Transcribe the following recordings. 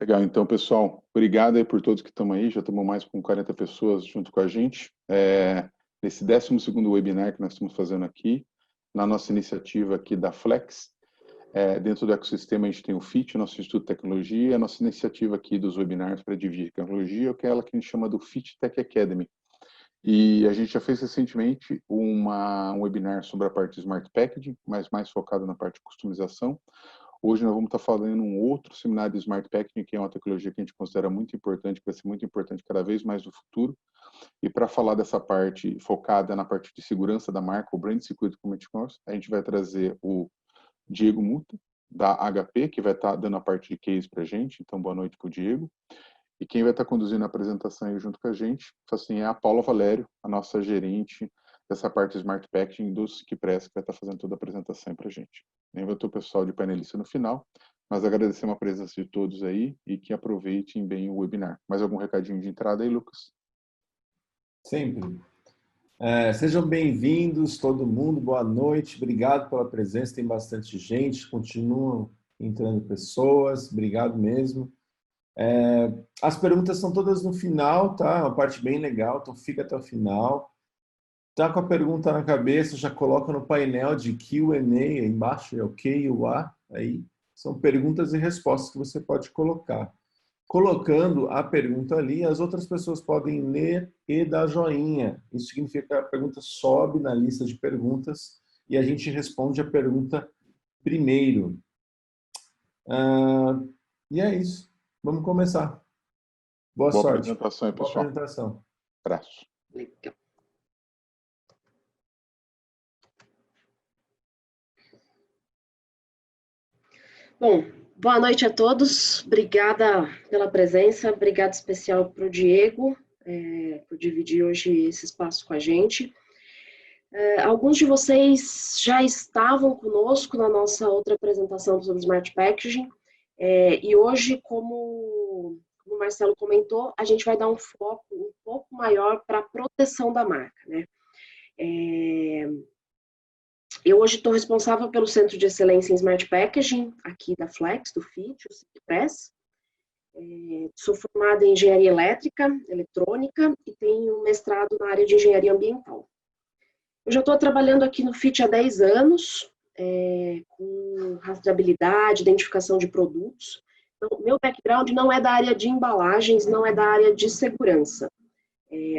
Legal, então, pessoal, obrigado aí por todos que estão aí, já estamos mais com 40 pessoas junto com a gente, nesse 12º webinar que nós estamos fazendo aqui, na nossa iniciativa aqui da Flex. Dentro do ecossistema a gente tem o FIT, o nosso Instituto de Tecnologia, a nossa iniciativa aqui dos webinars para dividir tecnologia, que é aquela que a gente chama do FIT Tech Academy. E a gente já fez recentemente um webinar sobre a parte de Smart Packaging, mas mais focado na parte de customização. Hoje nós vamos estar falando um outro seminário de Smart Packaging, que é uma tecnologia que a gente considera muito importante, que vai ser muito importante cada vez mais no futuro. E para falar dessa parte focada na parte de segurança da marca, o Brand Security Commitment, a gente vai trazer o Diego Muta, da HP, que vai estar dando a parte de case para a gente. Então, boa noite para o Diego. E quem vai estar conduzindo a apresentação aí junto com a gente, assim, é a Paula Valério, a nossa gerente dessa parte de Smart Packaging do Siquepress, que vai estar fazendo toda a apresentação para a gente. Nem vai ter o pessoal de painelista no final, mas agradecemos a presença de todos aí e que aproveitem bem o webinar. Mais algum recadinho de entrada aí, Lucas? Sempre. Sejam bem-vindos, todo mundo, boa noite, obrigado pela presença, tem bastante gente, continuam entrando pessoas, obrigado mesmo. As perguntas são todas no final, tá? É uma parte bem legal, então fica até o final. Tá com a pergunta na cabeça, já coloca no painel de Q&A aí embaixo, é o Q e o A, aí são perguntas e respostas que você pode colocar. Colocando a pergunta ali, as outras pessoas podem ler e dar joinha. Isso significa que a pergunta sobe na lista de perguntas e a gente responde a pergunta primeiro. E é isso. Vamos começar. Boa sorte. Apresentação aí, pessoal. Boa apresentação. Abraço. Legal. Bom, boa noite a todos. Obrigada pela presença. Obrigada especial para o Diego, por dividir hoje esse espaço com a gente. Alguns de vocês já estavam conosco na nossa outra apresentação sobre Smart Packaging. E hoje, como o Marcelo comentou, a gente vai dar um foco um pouco maior para a proteção da marca, né? Eu hoje estou responsável pelo Centro de Excelência em Smart Packaging, aqui da Flex, do FIT, o Siquepress. Sou formada em Engenharia Elétrica, Eletrônica e tenho mestrado na área de Engenharia Ambiental. Eu já estou trabalhando aqui no FIT há 10 anos, com rastreabilidade, identificação de produtos. Então, meu background não é da área de embalagens, não é da área de segurança.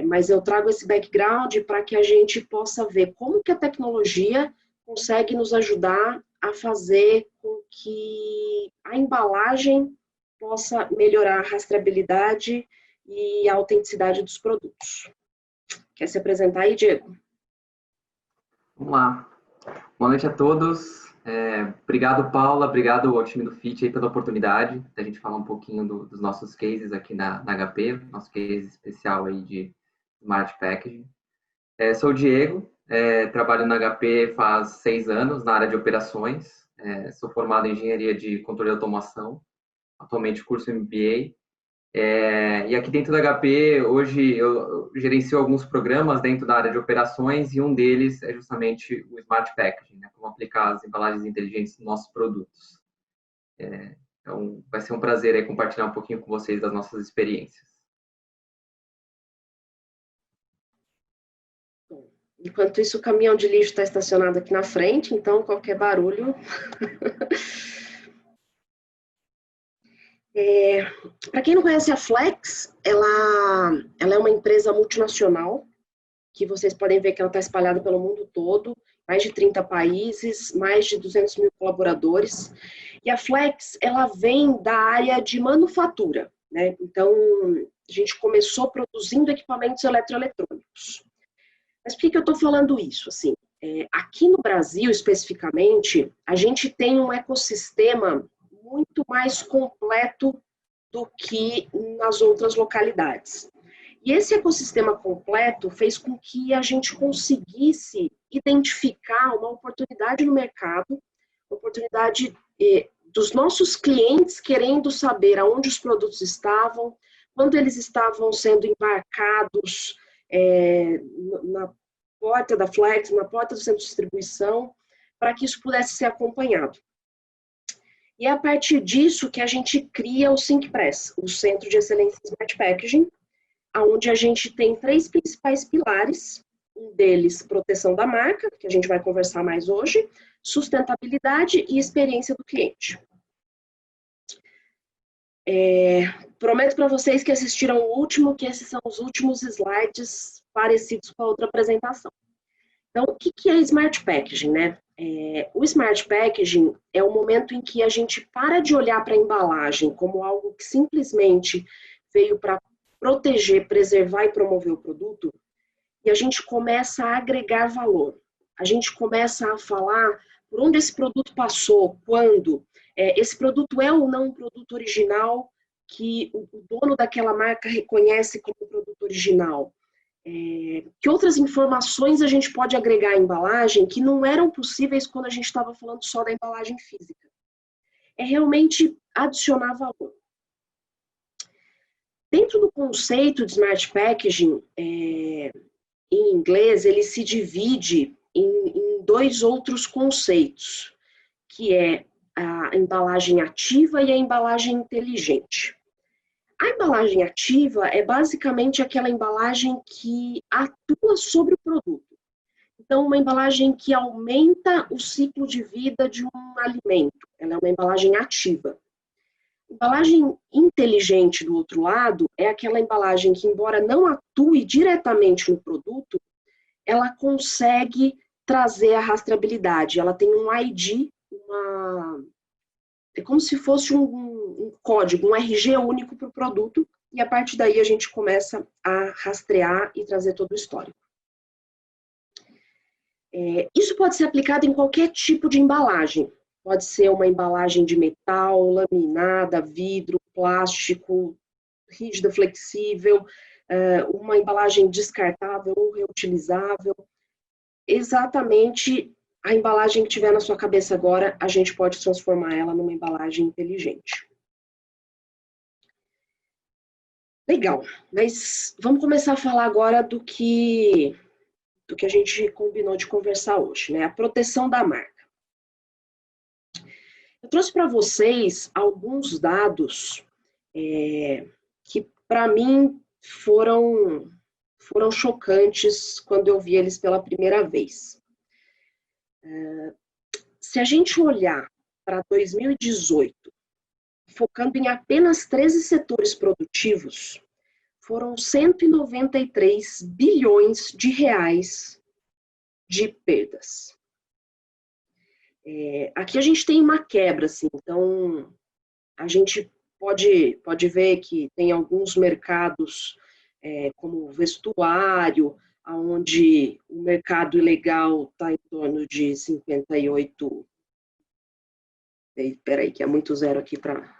Mas eu trago esse background para que a gente possa ver como que a tecnologia consegue nos ajudar a fazer com que a embalagem possa melhorar a rastreabilidade e a autenticidade dos produtos. Quer se apresentar aí, Diego? Vamos lá. Boa noite a todos. Obrigado, Paula. Obrigado ao time do FIT aí pela oportunidade da gente falar um pouquinho dos nossos cases aqui na HP, nosso case especial aí de Smart Packaging. Sou o Diego, trabalho na HP faz 6 anos na área de operações. Sou formado em Engenharia de Controle e Automação, atualmente curso MBA. E aqui dentro da HP, hoje eu gerencio alguns programas dentro da área de operações e um deles é justamente o Smart Packaging, né? Como aplicar as embalagens inteligentes nos nossos produtos. Então, vai ser um prazer aí compartilhar um pouquinho com vocês das nossas experiências. Enquanto isso, o caminhão de lixo está estacionado aqui na frente, então qualquer barulho... Para quem não conhece a Flex, ela é uma empresa multinacional, que vocês podem ver que ela está espalhada pelo mundo todo, mais de 30 países, mais de 200 mil colaboradores. E a Flex, ela vem da área de manufatura, né? Então, a gente começou produzindo equipamentos eletroeletrônicos. Mas por que eu estou falando isso? Assim, aqui no Brasil, especificamente, a gente tem um ecossistema muito mais completo do que nas outras localidades. E esse ecossistema completo fez com que a gente conseguisse identificar uma oportunidade no mercado, uma oportunidade dos nossos clientes querendo saber aonde os produtos estavam, quando eles estavam sendo embarcados na porta da Flex, na porta do centro de distribuição, para que isso pudesse ser acompanhado. E é a partir disso que a gente cria o SyncPress, o Centro de Excelência em Smart Packaging, onde a gente tem 3 principais pilares, um deles proteção da marca, que a gente vai conversar mais hoje, sustentabilidade e experiência do cliente. Prometo para vocês que assistiram o último, que esses são os últimos slides parecidos com a outra apresentação. Então, o que é Smart Packaging, né? O Smart Packaging é o momento em que a gente para de olhar para a embalagem como algo que simplesmente veio para proteger, preservar e promover o produto, e a gente começa a agregar valor. A gente começa a falar por onde esse produto passou, quando. Esse produto é ou não um produto original que o dono daquela marca reconhece como produto original. Que outras informações a gente pode agregar à embalagem que não eram possíveis quando a gente estava falando só da embalagem física. É realmente adicionar valor. Dentro do conceito de Smart Packaging, em inglês, ele se divide em 2 outros conceitos, que é a embalagem ativa e a embalagem inteligente. A embalagem ativa é basicamente aquela embalagem que atua sobre o produto. Então, uma embalagem que aumenta o ciclo de vida de um alimento. Ela é uma embalagem ativa. Embalagem inteligente, do outro lado, é aquela embalagem que, embora não atue diretamente no produto, ela consegue trazer a rastreabilidade. Ela tem um ID, é como se fosse um código, um RG único para o produto, e a partir daí a gente começa a rastrear e trazer todo o histórico. Isso pode ser aplicado em qualquer tipo de embalagem. Pode ser uma embalagem de metal, laminada, vidro, plástico, rígida, flexível, uma embalagem descartável ou reutilizável. Exatamente a embalagem que tiver na sua cabeça agora, a gente pode transformar ela numa embalagem inteligente. Legal, mas vamos começar a falar agora do que a gente combinou de conversar hoje, né? A proteção da marca. Eu trouxe para vocês alguns dados que, para mim, foram chocantes quando eu vi eles pela primeira vez. Se a gente olhar para 2018, focando em apenas 13 setores produtivos, foram 193 bilhões de reais de perdas. Aqui a gente tem uma quebra, assim, então a gente pode ver que tem alguns mercados, como vestuário, onde o mercado ilegal está em torno de 58... Espera aí, que é muito zero aqui para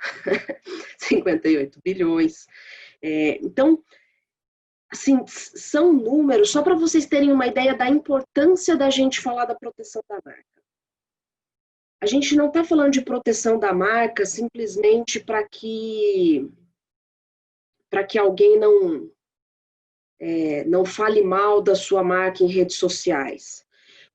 58 bilhões. Então, assim, são números, só para vocês terem uma ideia da importância da gente falar da proteção da marca. A gente não está falando de proteção da marca simplesmente para que alguém não fale mal da sua marca em redes sociais.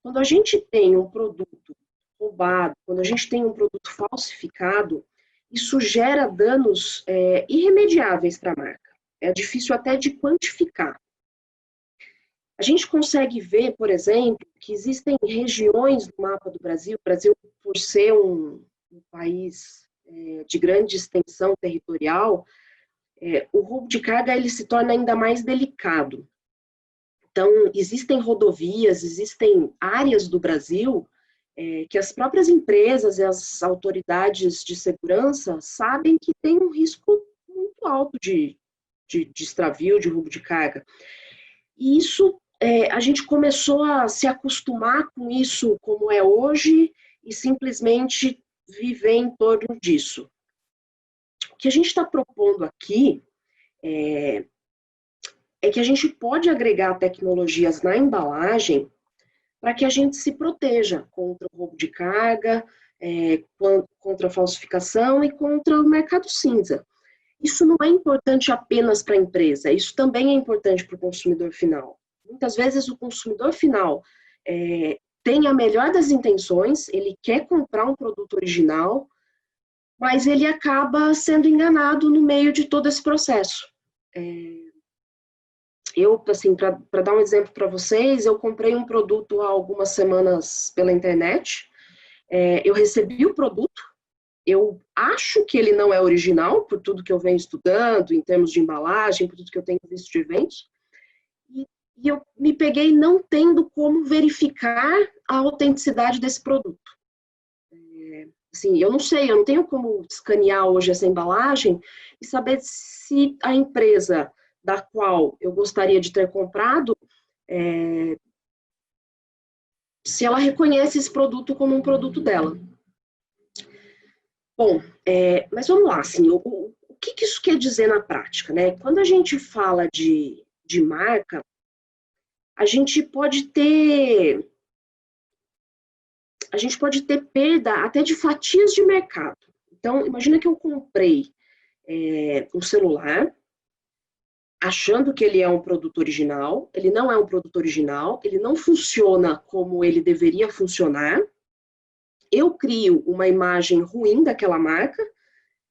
Quando a gente tem um produto roubado, quando a gente tem um produto falsificado, isso gera danos irremediáveis para a marca. É difícil até de quantificar. A gente consegue ver, por exemplo, que existem regiões no mapa do Brasil, o Brasil, por ser um país de grande extensão territorial, o roubo de carga ele se torna ainda mais delicado. Então, existem rodovias, existem áreas do Brasil que as próprias empresas e as autoridades de segurança sabem que tem um risco muito alto de extravio, de roubo de carga. E isso, a gente começou a se acostumar com isso como é hoje e simplesmente viver em torno disso. O que a gente está propondo aqui é que a gente pode agregar tecnologias na embalagem para que a gente se proteja contra o roubo de carga, contra a falsificação e contra o mercado cinza. Isso não é importante apenas para a empresa, isso também é importante para o consumidor final. Muitas vezes o consumidor final tem a melhor das intenções, ele quer comprar um produto original, mas ele acaba sendo enganado no meio de todo esse processo. Eu, assim, para dar um exemplo para vocês, eu comprei um produto há algumas semanas pela internet, eu recebi o produto, eu acho que ele não é original, por tudo que eu venho estudando, em termos de embalagem, por tudo que eu tenho visto de eventos, e eu me peguei não tendo como verificar a autenticidade desse produto. Assim, eu não sei, eu não tenho como escanear hoje essa embalagem e saber se a empresa da qual eu gostaria de ter comprado, se ela reconhece esse produto como um produto dela. Bom, mas vamos lá, assim, o que isso quer dizer na prática, né? Quando a gente fala de marca, a gente pode ter perda até de fatias de mercado. Então, imagina que eu comprei um celular, achando que ele é um produto original, ele não é um produto original, ele não funciona como ele deveria funcionar, eu crio uma imagem ruim daquela marca,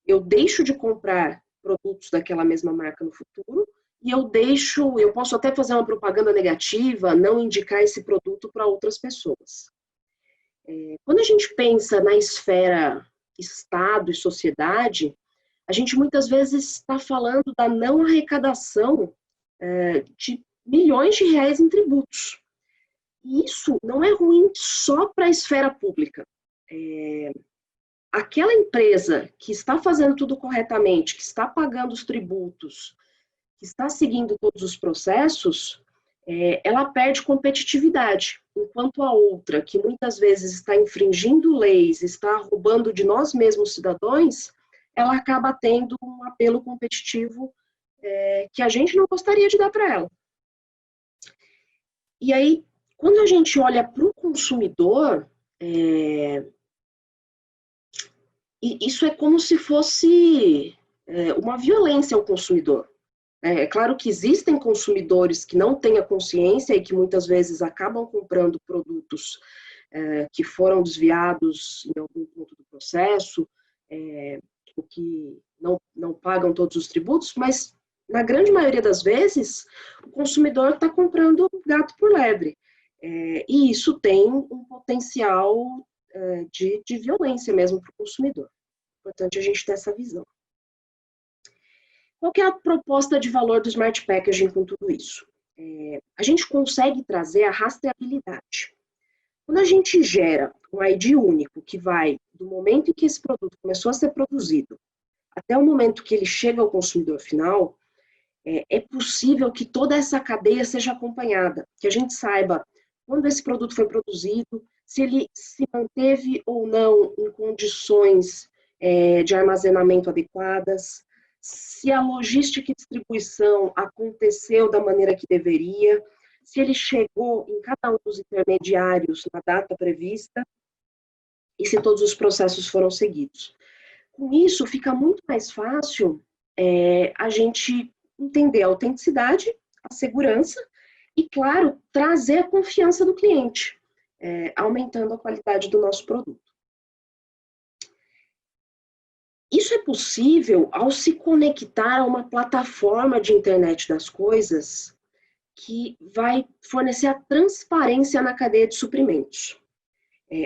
eu deixo de comprar produtos daquela mesma marca no futuro, e eu posso até fazer uma propaganda negativa, não indicar esse produto para outras pessoas. Quando a gente pensa na esfera Estado e sociedade, a gente muitas vezes está falando da não arrecadação de milhões de reais em tributos. E isso não é ruim só para a esfera pública. Aquela empresa que está fazendo tudo corretamente, que está pagando os tributos, que está seguindo todos os processos, ela perde competitividade, enquanto a outra, que muitas vezes está infringindo leis, está roubando de nós mesmos cidadãos, ela acaba tendo um apelo competitivo que a gente não gostaria de dar para ela. E aí, quando a gente olha para o consumidor, isso é como se fosse uma violência ao consumidor. É claro que existem consumidores que não têm a consciência e que muitas vezes acabam comprando produtos que foram desviados em algum ponto do processo, ou que não pagam todos os tributos, mas na grande maioria das vezes o consumidor está comprando gato por lebre. E isso tem um potencial de violência mesmo para o consumidor. Importante a gente ter essa visão. Qual que é a proposta de valor do Smart Packaging com tudo isso? A gente consegue trazer a rastreabilidade. Quando a gente gera um ID único que vai do momento em que esse produto começou a ser produzido até o momento que ele chega ao consumidor final, é possível que toda essa cadeia seja acompanhada, que a gente saiba quando esse produto foi produzido, se ele se manteve ou não em condições de armazenamento adequadas, se a logística e distribuição aconteceu da maneira que deveria, se ele chegou em cada um dos intermediários na data prevista e se todos os processos foram seguidos. Com isso, fica muito mais fácil a gente entender a autenticidade, a segurança e, claro, trazer a confiança do cliente, aumentando a qualidade do nosso produto. Isso é possível ao se conectar a uma plataforma de internet das coisas que vai fornecer a transparência na cadeia de suprimentos.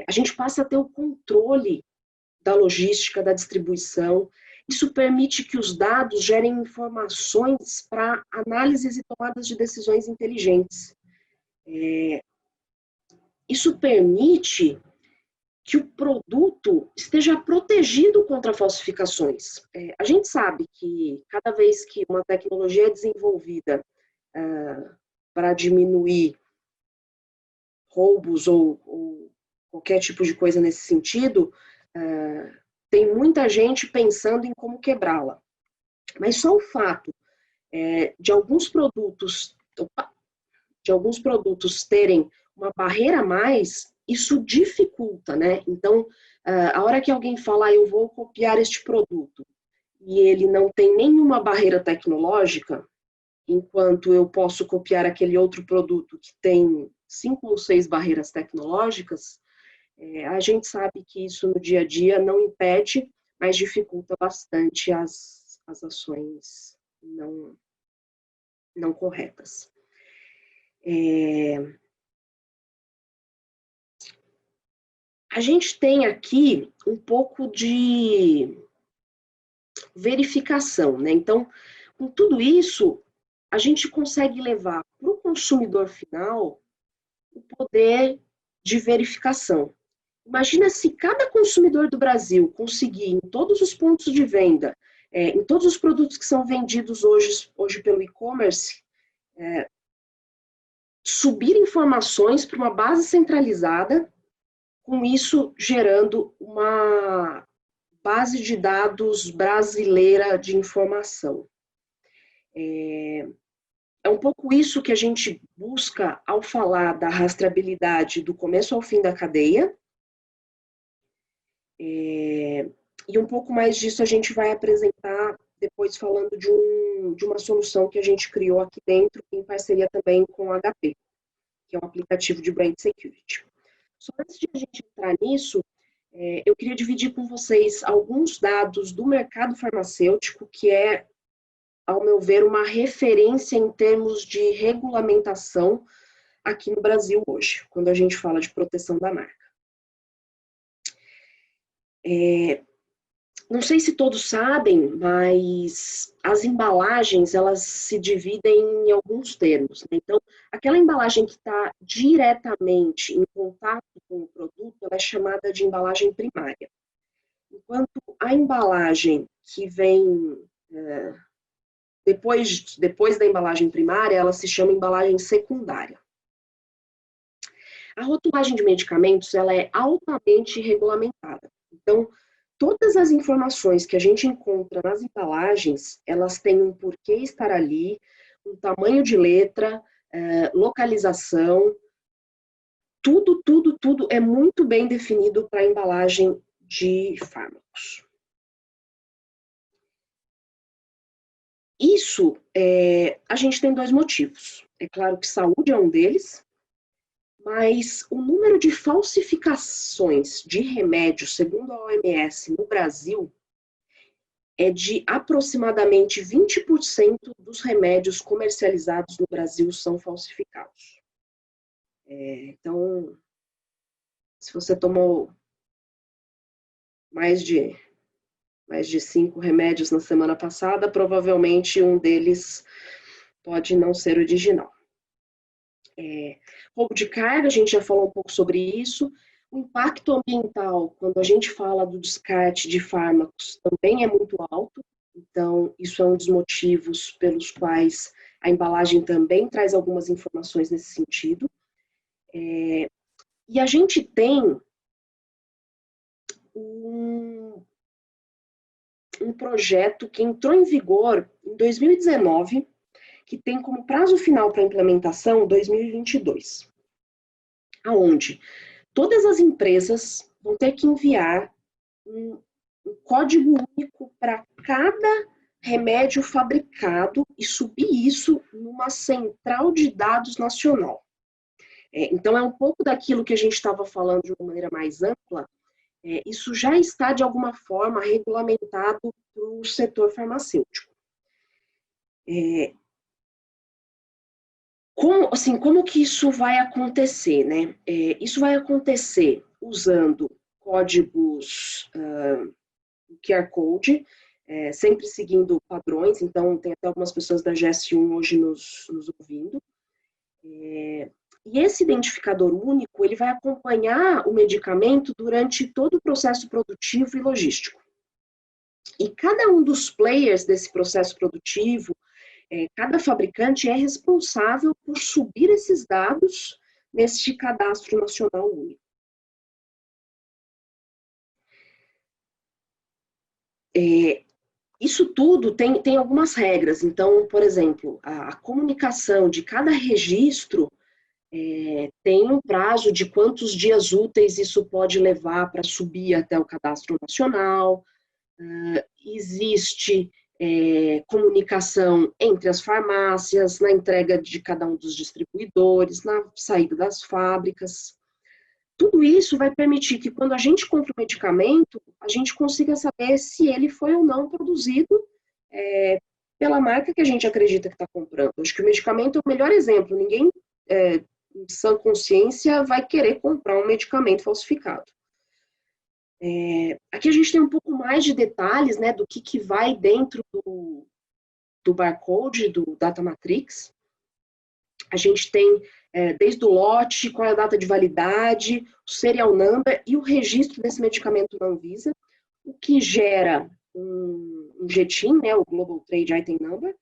A gente passa a ter o controle da logística, da distribuição. Isso permite que os dados gerem informações para análises e tomadas de decisões inteligentes. Isso permite que o produto esteja protegido contra falsificações. A gente sabe que cada vez que uma tecnologia é desenvolvida para diminuir roubos ou qualquer tipo de coisa nesse sentido, tem muita gente pensando em como quebrá-la. Mas só o fato de alguns produtos terem uma barreira a mais, isso dificulta, né? Então, a hora que alguém fala, eu vou copiar este produto, e ele não tem nenhuma barreira tecnológica, enquanto eu posso copiar aquele outro produto que tem 5 ou 6 barreiras tecnológicas, a gente sabe que isso no dia a dia não impede mas dificulta bastante as ações não corretas. A gente tem aqui um pouco de verificação, né? Então, com tudo isso, a gente consegue levar para o consumidor final o poder de verificação. Imagina se cada consumidor do Brasil conseguir, em todos os pontos de venda, em todos os produtos que são vendidos hoje pelo e-commerce, subir informações para uma base centralizada, com isso gerando uma base de dados brasileira de informação. É um pouco isso que a gente busca ao falar da rastreabilidade do começo ao fim da cadeia. E um pouco mais disso a gente vai apresentar depois falando de uma solução que a gente criou aqui dentro, em parceria também com a HP, que é um aplicativo de Brand Security. Só antes de a gente entrar nisso, eu queria dividir com vocês alguns dados do mercado farmacêutico, que é, ao meu ver, uma referência em termos de regulamentação aqui no Brasil hoje, quando a gente fala de proteção da marca. Não sei se todos sabem, mas as embalagens, elas se dividem em alguns termos, né? Então, aquela embalagem que está diretamente em contato com o produto, ela é chamada de embalagem primária. Enquanto a embalagem que vem depois da embalagem primária, ela se chama embalagem secundária. A rotulagem de medicamentos, ela é altamente regulamentada. Então, todas as informações que a gente encontra nas embalagens, elas têm um porquê estar ali, um tamanho de letra, localização, tudo é muito bem definido para a embalagem de fármacos. Isso, a gente tem dois motivos. É claro que saúde é um deles, mas o número de falsificações de remédios, segundo a OMS, no Brasil, é de aproximadamente 20% dos remédios comercializados no Brasil são falsificados. Então, se você tomou mais de 5 remédios na semana passada, provavelmente um deles pode não ser original. Roubo de carga, a gente já falou um pouco sobre isso. O impacto ambiental, quando a gente fala do descarte de fármacos, também é muito alto. Então, isso é um dos motivos pelos quais a embalagem também traz algumas informações nesse sentido. E a gente tem um projeto que entrou em vigor em 2019, que tem como prazo final para implementação 2022, aonde todas as empresas vão ter que enviar um código único para cada remédio fabricado e subir isso numa central de dados nacional. Então, é um pouco daquilo que a gente estava falando de uma maneira mais ampla. Isso já está, de alguma forma, regulamentado para o setor farmacêutico. Como que isso vai acontecer, né? Isso vai acontecer usando códigos QR Code, sempre seguindo padrões, então tem até algumas pessoas da GS1 hoje nos ouvindo. E esse identificador único, ele vai acompanhar o medicamento durante todo o processo produtivo e logístico. E cada um dos players desse processo produtivo, cada fabricante é responsável por subir esses dados neste cadastro nacional único. Isso tudo tem algumas regras. Então, por exemplo, a comunicação de cada registro tem um prazo de quantos dias úteis isso pode levar para subir até o cadastro nacional. Existe comunicação entre as farmácias, na entrega de cada um dos distribuidores, na saída das fábricas. tudo isso vai permitir que quando a gente compra o medicamento, a gente consiga saber se ele foi ou não produzido pela marca que a gente acredita que está comprando. Acho que o medicamento é o melhor exemplo. Ninguém, em sã consciência, vai querer comprar um medicamento falsificado. Aqui a gente tem um pouco mais de detalhes, né, do que vai dentro do barcode, do Data Matrix. A gente tem desde o lote, qual é a data de validade, o serial number e o registro desse medicamento na Anvisa, o que gera um GTIN, né, o Global Trade Item Number,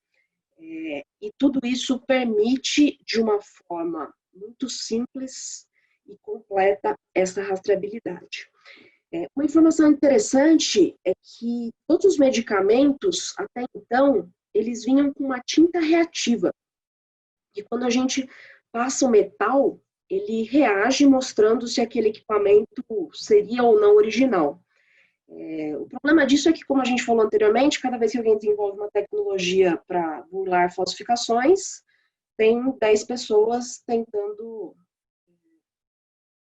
e tudo isso permite, de uma forma muito simples e completa, essa rastreabilidade. Uma informação interessante é que todos os medicamentos, até então, eles vinham com uma tinta reativa. E quando a gente passa o metal, ele reage mostrando se aquele equipamento seria ou não original. O problema disso é que, como a gente falou anteriormente, cada vez que alguém desenvolve uma tecnologia para burlar falsificações, tem 10 pessoas tentando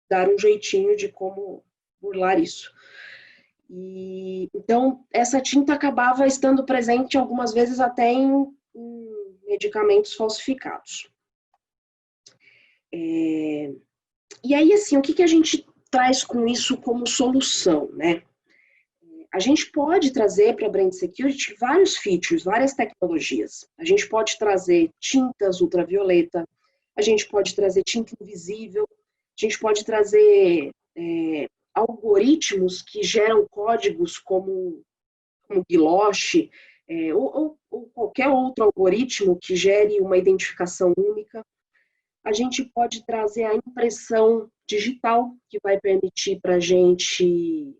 dar um jeitinho de como burlar isso. Então, essa tinta acabava estando presente algumas vezes até em medicamentos falsificados. E aí, assim, o que a gente traz com isso como solução, né? A gente pode trazer para a Brand Security vários features, várias tecnologias. A gente pode trazer tintas ultravioleta, a gente pode trazer tinta invisível, a gente pode trazer algoritmos que geram códigos como Ghost, ou qualquer outro algoritmo que gere uma identificação única. A gente pode trazer a impressão digital, que vai permitir para a gente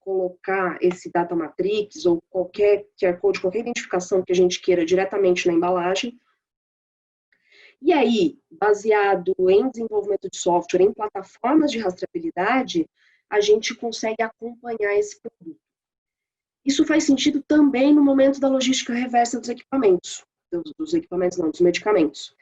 colocar esse Data Matrix ou qualquer QR Code, qualquer identificação que a gente queira diretamente na embalagem. E aí, baseado em desenvolvimento de software, em plataformas de rastreabilidade, a gente consegue acompanhar esse produto. Isso faz sentido também no momento da logística reversa dos equipamentos. Dos medicamentos.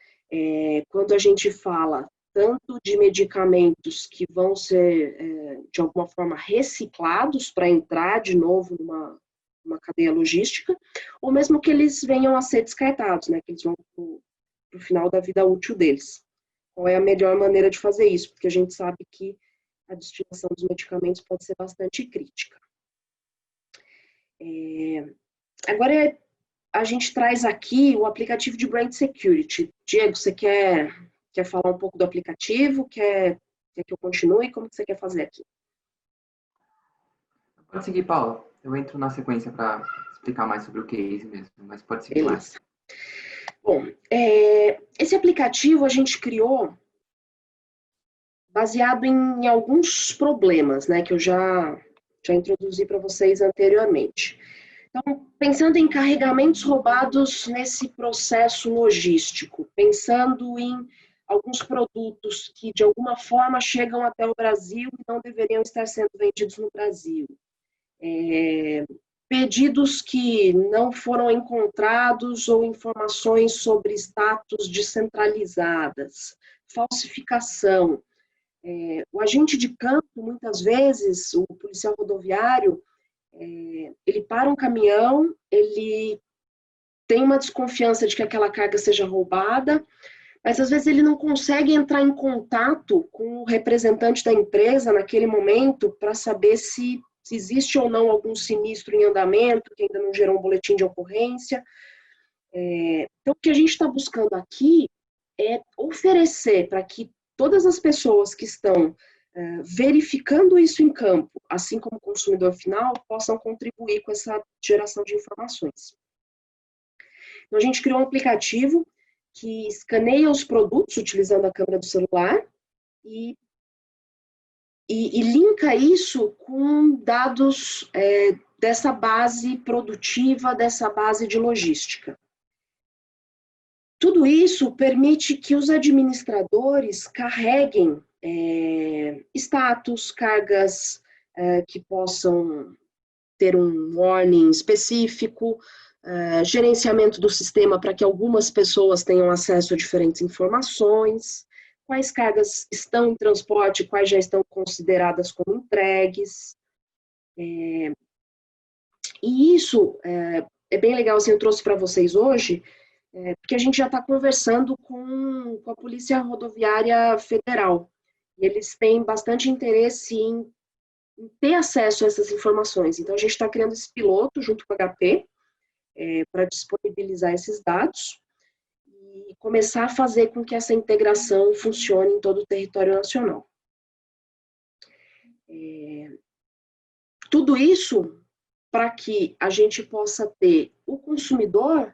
Quando a gente fala tanto de medicamentos que vão ser, de alguma forma, reciclados para entrar de novo numa cadeia logística, ou mesmo que eles venham a ser descartados, né, que eles vão para o final da vida útil deles. Qual é a melhor maneira de fazer isso? Porque a gente sabe que a destinação dos medicamentos pode ser bastante crítica. Agora, a gente traz aqui o aplicativo de Brand Security. Diego, você quer falar um pouco do aplicativo? Quer que eu continue? Como que você quer fazer aqui? Pode seguir, Paula. Eu entro na sequência para explicar mais sobre o case mesmo, mas pode seguir. Beleza. Bom, esse aplicativo a gente criou baseado em alguns problemas, né, que eu já introduzi para vocês anteriormente. Então, pensando em carregamentos roubados nesse processo logístico, pensando em alguns produtos que, de alguma forma, chegam até o Brasil e não deveriam estar sendo vendidos no Brasil. Pedidos que não foram encontrados ou informações sobre status descentralizadas, falsificação. O agente de campo, muitas vezes, o policial rodoviário, ele para um caminhão, ele tem uma desconfiança de que aquela carga seja roubada, mas às vezes ele não consegue entrar em contato com o representante da empresa naquele momento para saber se existe ou não algum sinistro em andamento, que ainda não gerou um boletim de ocorrência. Então, o que a gente está buscando aqui é oferecer para que todas as pessoas que estão verificando isso em campo, assim como o consumidor final, possam contribuir com essa geração de informações. Então, a gente criou um aplicativo que escaneia os produtos utilizando a câmera do celular e linka isso com dados dessa base produtiva, dessa base de logística. Tudo isso permite que os administradores carreguem status, cargas que possam ter um warning específico, gerenciamento do sistema para que algumas pessoas tenham acesso a diferentes informações, quais cargas estão em transporte, quais já estão consideradas como entregues. E isso é bem legal, assim, eu trouxe para vocês hoje, porque a gente já está conversando com a Polícia Rodoviária Federal. E eles têm bastante interesse em ter acesso a essas informações. Então, a gente está criando esse piloto junto com a HP para disponibilizar esses dados e começar a fazer com que essa integração funcione em todo o território nacional. Tudo isso para que a gente possa ter o consumidor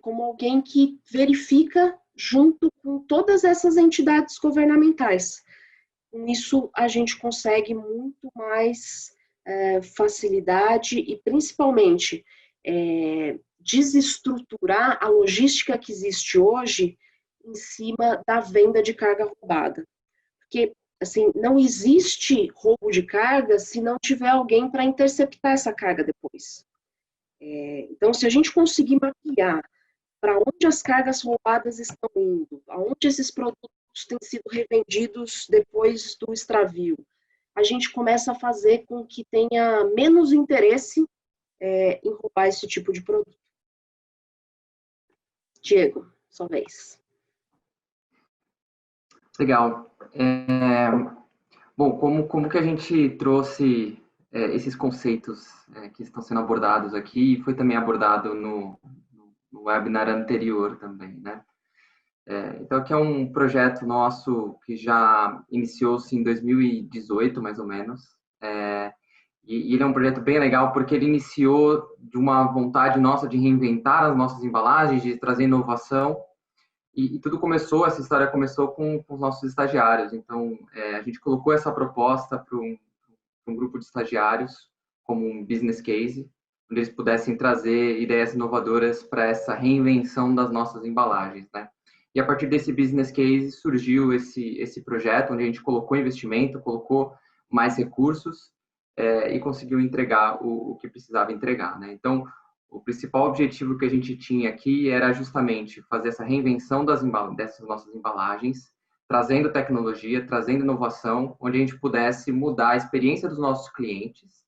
como alguém que verifica junto com todas essas entidades governamentais. Com isso, a gente consegue muito mais facilidade e, principalmente, desestruturar a logística que existe hoje em cima da venda de carga roubada. Porque, assim, não existe roubo de carga se não tiver alguém para interceptar essa carga depois. Então, se a gente conseguir mapear para onde as cargas roubadas estão indo, aonde esses produtos têm sido revendidos depois do extravio, a gente começa a fazer com que tenha menos interesse em roubar esse tipo de produto. Diego, sua vez. Legal. Bom, como que a gente trouxe esses conceitos que estão sendo abordados aqui, e foi também abordado no webinar anterior também, né? Então, aqui é um projeto nosso que já iniciou-se em 2018, mais ou menos, e ele é um projeto bem legal porque ele iniciou de uma vontade nossa de reinventar as nossas embalagens, de trazer inovação, e tudo começou, essa história começou com os nossos estagiários. Então, a gente colocou essa proposta para um grupo de estagiários como um business case, onde eles pudessem trazer ideias inovadoras para essa reinvenção das nossas embalagens, né? E a partir desse business case surgiu esse projeto, onde a gente colocou investimento, colocou mais recursos e conseguiu entregar o que precisava entregar, né? Então, o principal objetivo que a gente tinha aqui era justamente fazer essa reinvenção dessas nossas embalagens, trazendo tecnologia, trazendo inovação, onde a gente pudesse mudar a experiência dos nossos clientes,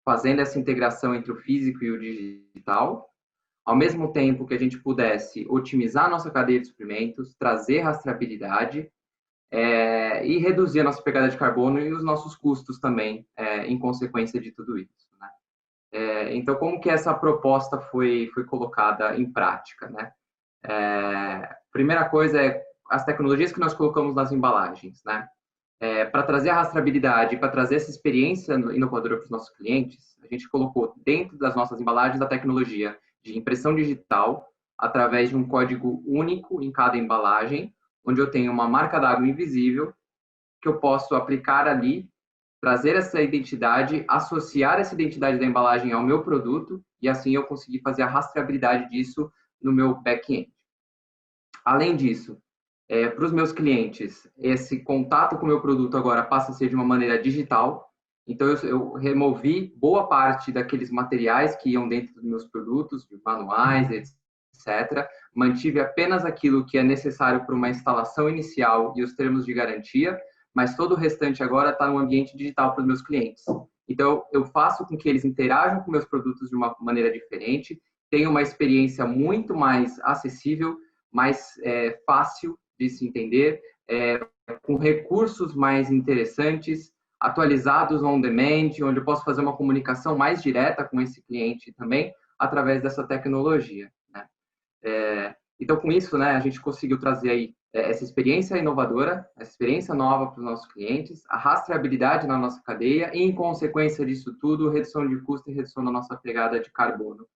fazendo essa integração entre o físico e o digital, ao mesmo tempo que a gente pudesse otimizar a nossa cadeia de suprimentos, trazer rastreabilidade e reduzir a nossa pegada de carbono e os nossos custos também, em consequência de tudo isso, né? Então, como que essa proposta foi colocada em prática, né? Primeira coisa é as tecnologias que nós colocamos nas embalagens, né? Para trazer a rastreabilidade, para trazer essa experiência inovadora para os nossos clientes, a gente colocou dentro das nossas embalagens a tecnologia de impressão digital, através de um código único em cada embalagem, onde eu tenho uma marca d'água invisível, que eu posso aplicar ali, trazer essa identidade, associar essa identidade da embalagem ao meu produto, e assim eu conseguir fazer a rastreabilidade disso no meu back-end. Além disso, para os meus clientes, esse contato com o meu produto agora passa a ser de uma maneira digital. Então, eu removi boa parte daqueles materiais que iam dentro dos meus produtos, de manuais, etc. Mantive apenas aquilo que é necessário para uma instalação inicial e os termos de garantia, mas todo o restante agora está no ambiente digital para os meus clientes. Então, eu faço com que eles interajam com meus produtos de uma maneira diferente, tenham uma experiência muito mais acessível, mais fácil de se entender, com recursos mais interessantes, atualizados on demand, onde eu posso fazer uma comunicação mais direta com esse cliente também, através dessa tecnologia, né? Então, com isso, né, a gente conseguiu trazer aí essa experiência inovadora, essa experiência nova para os nossos clientes, a rastreabilidade na nossa cadeia e, em consequência disso tudo, redução de custo e redução da nossa pegada de carbono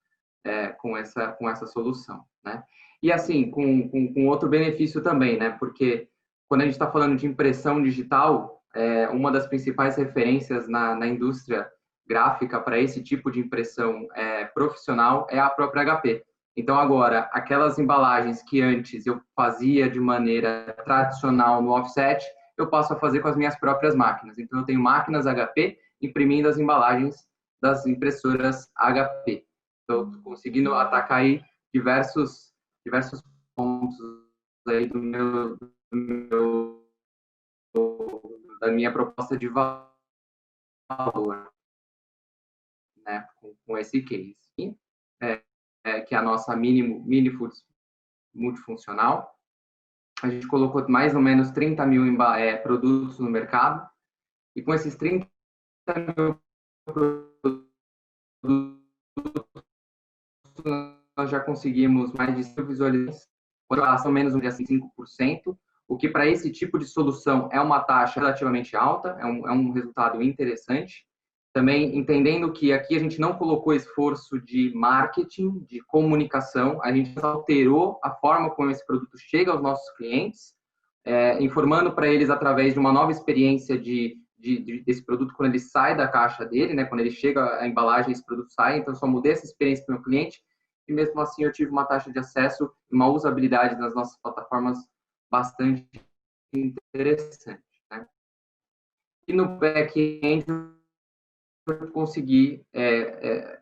com essa solução, né? E, assim, com outro benefício também, né? Porque quando a gente está falando de impressão digital, uma das principais referências na indústria gráfica para esse tipo de impressão profissional é a própria HP. Então, agora, aquelas embalagens que antes eu fazia de maneira tradicional no offset, eu passo a fazer com as minhas próprias máquinas. Então, eu tenho máquinas HP imprimindo as embalagens das impressoras HP. Então, estou conseguindo atacar aí diversos pontos aí do meu da minha proposta de valor, né, com esse case. Que é a nossa mini foods multifuncional. A gente colocou mais ou menos 30 mil produtos no mercado, e com esses 30 mil produtos, nós já conseguimos mais de 5 visualizações, mais ou menos um dia 5%, o que para esse tipo de solução é uma taxa relativamente alta, é um resultado interessante. Também entendendo que aqui a gente não colocou esforço de marketing, de comunicação, a gente alterou a forma como esse produto chega aos nossos clientes, informando para eles através de uma nova experiência desse produto quando ele sai da caixa dele, né? Quando ele chega a embalagem, esse produto sai. Então, eu só mudei essa experiência para o meu cliente e mesmo assim eu tive uma taxa de acesso e uma usabilidade nas nossas plataformas bastante interessante, né? E no back-end eu consegui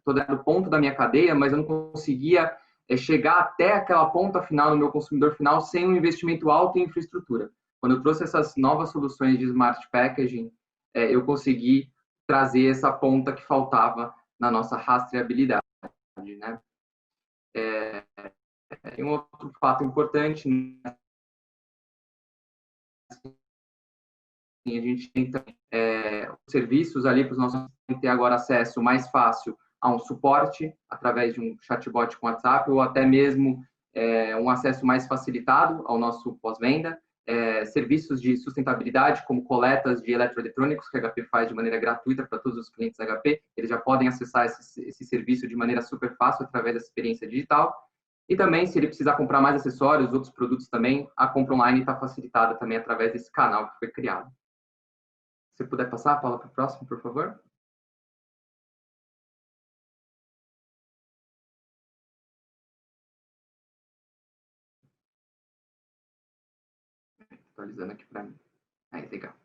todo o ponto da minha cadeia, mas eu não conseguia chegar até aquela ponta final no meu consumidor final sem um investimento alto em infraestrutura. Quando eu trouxe essas novas soluções de Smart Packaging, eu consegui trazer essa ponta que faltava na nossa rastreabilidade, né? E um outro fato importante, né? A gente tem os serviços ali para os nossos clientes ter agora acesso mais fácil a um suporte através de um chatbot com WhatsApp ou até mesmo um acesso mais facilitado ao nosso pós-venda, serviços de sustentabilidade como coletas de eletroeletrônicos que a HP faz de maneira gratuita para todos os clientes da HP, eles já podem acessar esse serviço de maneira super fácil através dessa experiência digital. E também, se ele precisar comprar mais acessórios, outros produtos também, a compra online está facilitada também através desse canal que foi criado. Se puder passar, Paula, para o próximo, por favor. Atualizando aqui para mim. Aí, legal.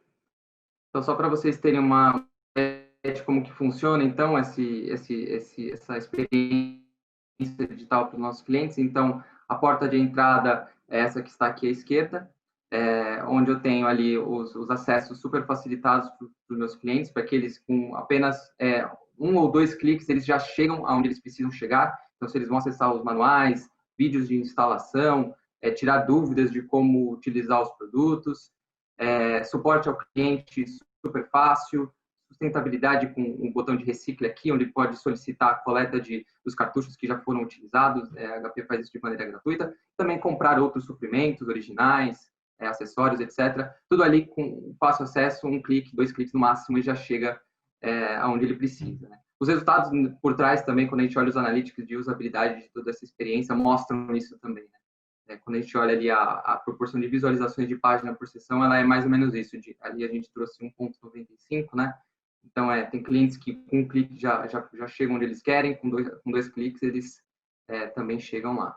Então, só para vocês terem uma ideia de como que funciona, então, essa experiência digital para os nossos clientes. Então, a porta de entrada é essa que está aqui à esquerda, onde eu tenho ali os acessos super facilitados para os meus clientes, para que eles, com apenas 1 ou 2 cliques, eles já chegam aonde eles precisam chegar. Então, se eles vão acessar os manuais, vídeos de instalação, tirar dúvidas de como utilizar os produtos, suporte ao cliente super fácil, sustentabilidade com um botão de recicle aqui, onde pode solicitar a coleta dos cartuchos que já foram utilizados, a HP faz isso de maneira gratuita, também comprar outros suprimentos originais, acessórios, etc. Tudo ali com fácil acesso, 1 clique, 2 cliques no máximo e já chega aonde ele precisa, né? Os resultados por trás também, quando a gente olha os analytics de usabilidade de toda essa experiência, mostram isso também, né? Quando a gente olha ali a proporção de visualizações de página por sessão, ela é mais ou menos isso. Ali a gente trouxe 1,95, né? Então, tem clientes que com 1 clique já chegam onde eles querem, com dois cliques eles também chegam lá.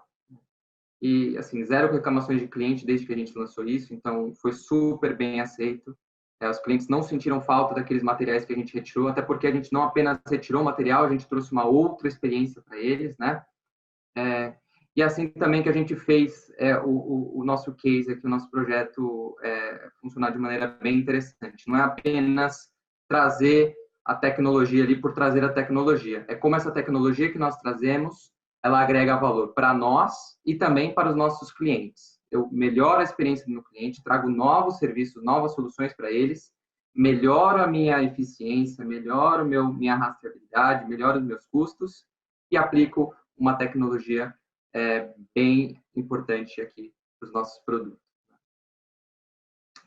E, assim, 0 reclamações de cliente desde que a gente lançou isso, então foi super bem aceito. Os clientes não sentiram falta daqueles materiais que a gente retirou, até porque a gente não apenas retirou material, a gente trouxe uma outra experiência para eles, né? E assim também que a gente fez o nosso case aqui, o nosso projeto funcionar de maneira bem interessante. Não é apenas trazer a tecnologia ali por trazer a tecnologia. É como essa tecnologia que nós trazemos, ela agrega valor para nós e também para os nossos clientes. Eu melhoro a experiência do meu cliente, trago novos serviços, novas soluções para eles, melhoro a minha eficiência, melhoro minha rastreabilidade, melhoro os meus custos e aplico uma tecnologia bem importante aqui para os nossos produtos.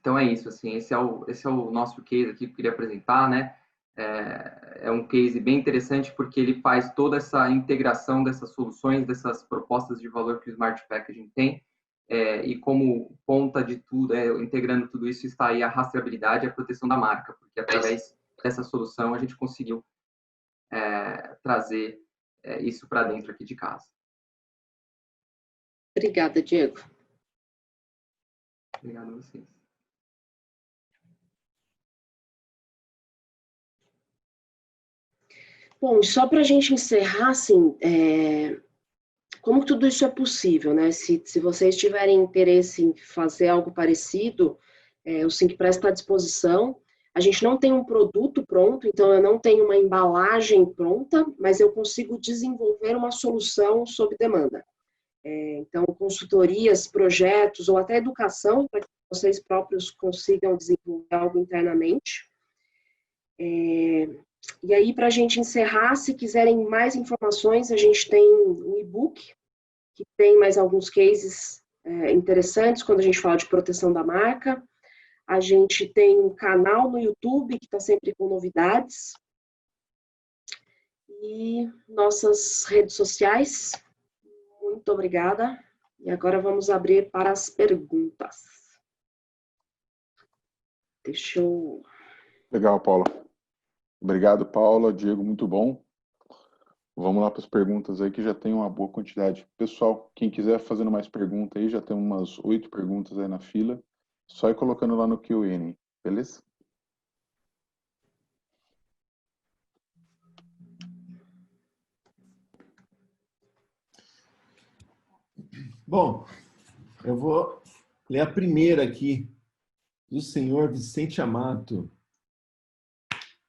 Então é isso, assim, esse é o nosso case aqui que eu queria apresentar, né? É um case bem interessante porque ele faz toda essa integração dessas soluções, dessas propostas de valor que o Smart Packaging tem, e como ponta de tudo, integrando tudo isso, está aí a rastreabilidade e a proteção da marca, porque através dessa solução a gente conseguiu trazer isso para dentro aqui de casa. Obrigada, Diego. Obrigado a vocês. Bom, só para a gente encerrar, assim, como tudo isso é possível, né? Se vocês tiverem interesse em fazer algo parecido, o SyncPress está à disposição. A gente não tem um produto pronto, então eu não tenho uma embalagem pronta, mas eu consigo desenvolver uma solução sob demanda. Então, consultorias, projetos ou até educação, para que vocês próprios consigam desenvolver algo internamente. E aí, para a gente encerrar, se quiserem mais informações, a gente tem um e-book, que tem mais alguns cases interessantes quando a gente fala de proteção da marca. A gente tem um canal no YouTube que está sempre com novidades. E nossas redes sociais. Muito obrigada. E agora vamos abrir para as perguntas. Deixa eu... Legal, Paula. Obrigado, Paula. Diego, muito bom. Vamos lá para as perguntas aí, que já tem uma boa quantidade. Pessoal, quem quiser fazendo mais perguntas aí, já tem umas 8 perguntas aí na fila. Só ir colocando lá no Q&A, beleza? Bom, eu vou ler a primeira aqui, do senhor Vicente Amato.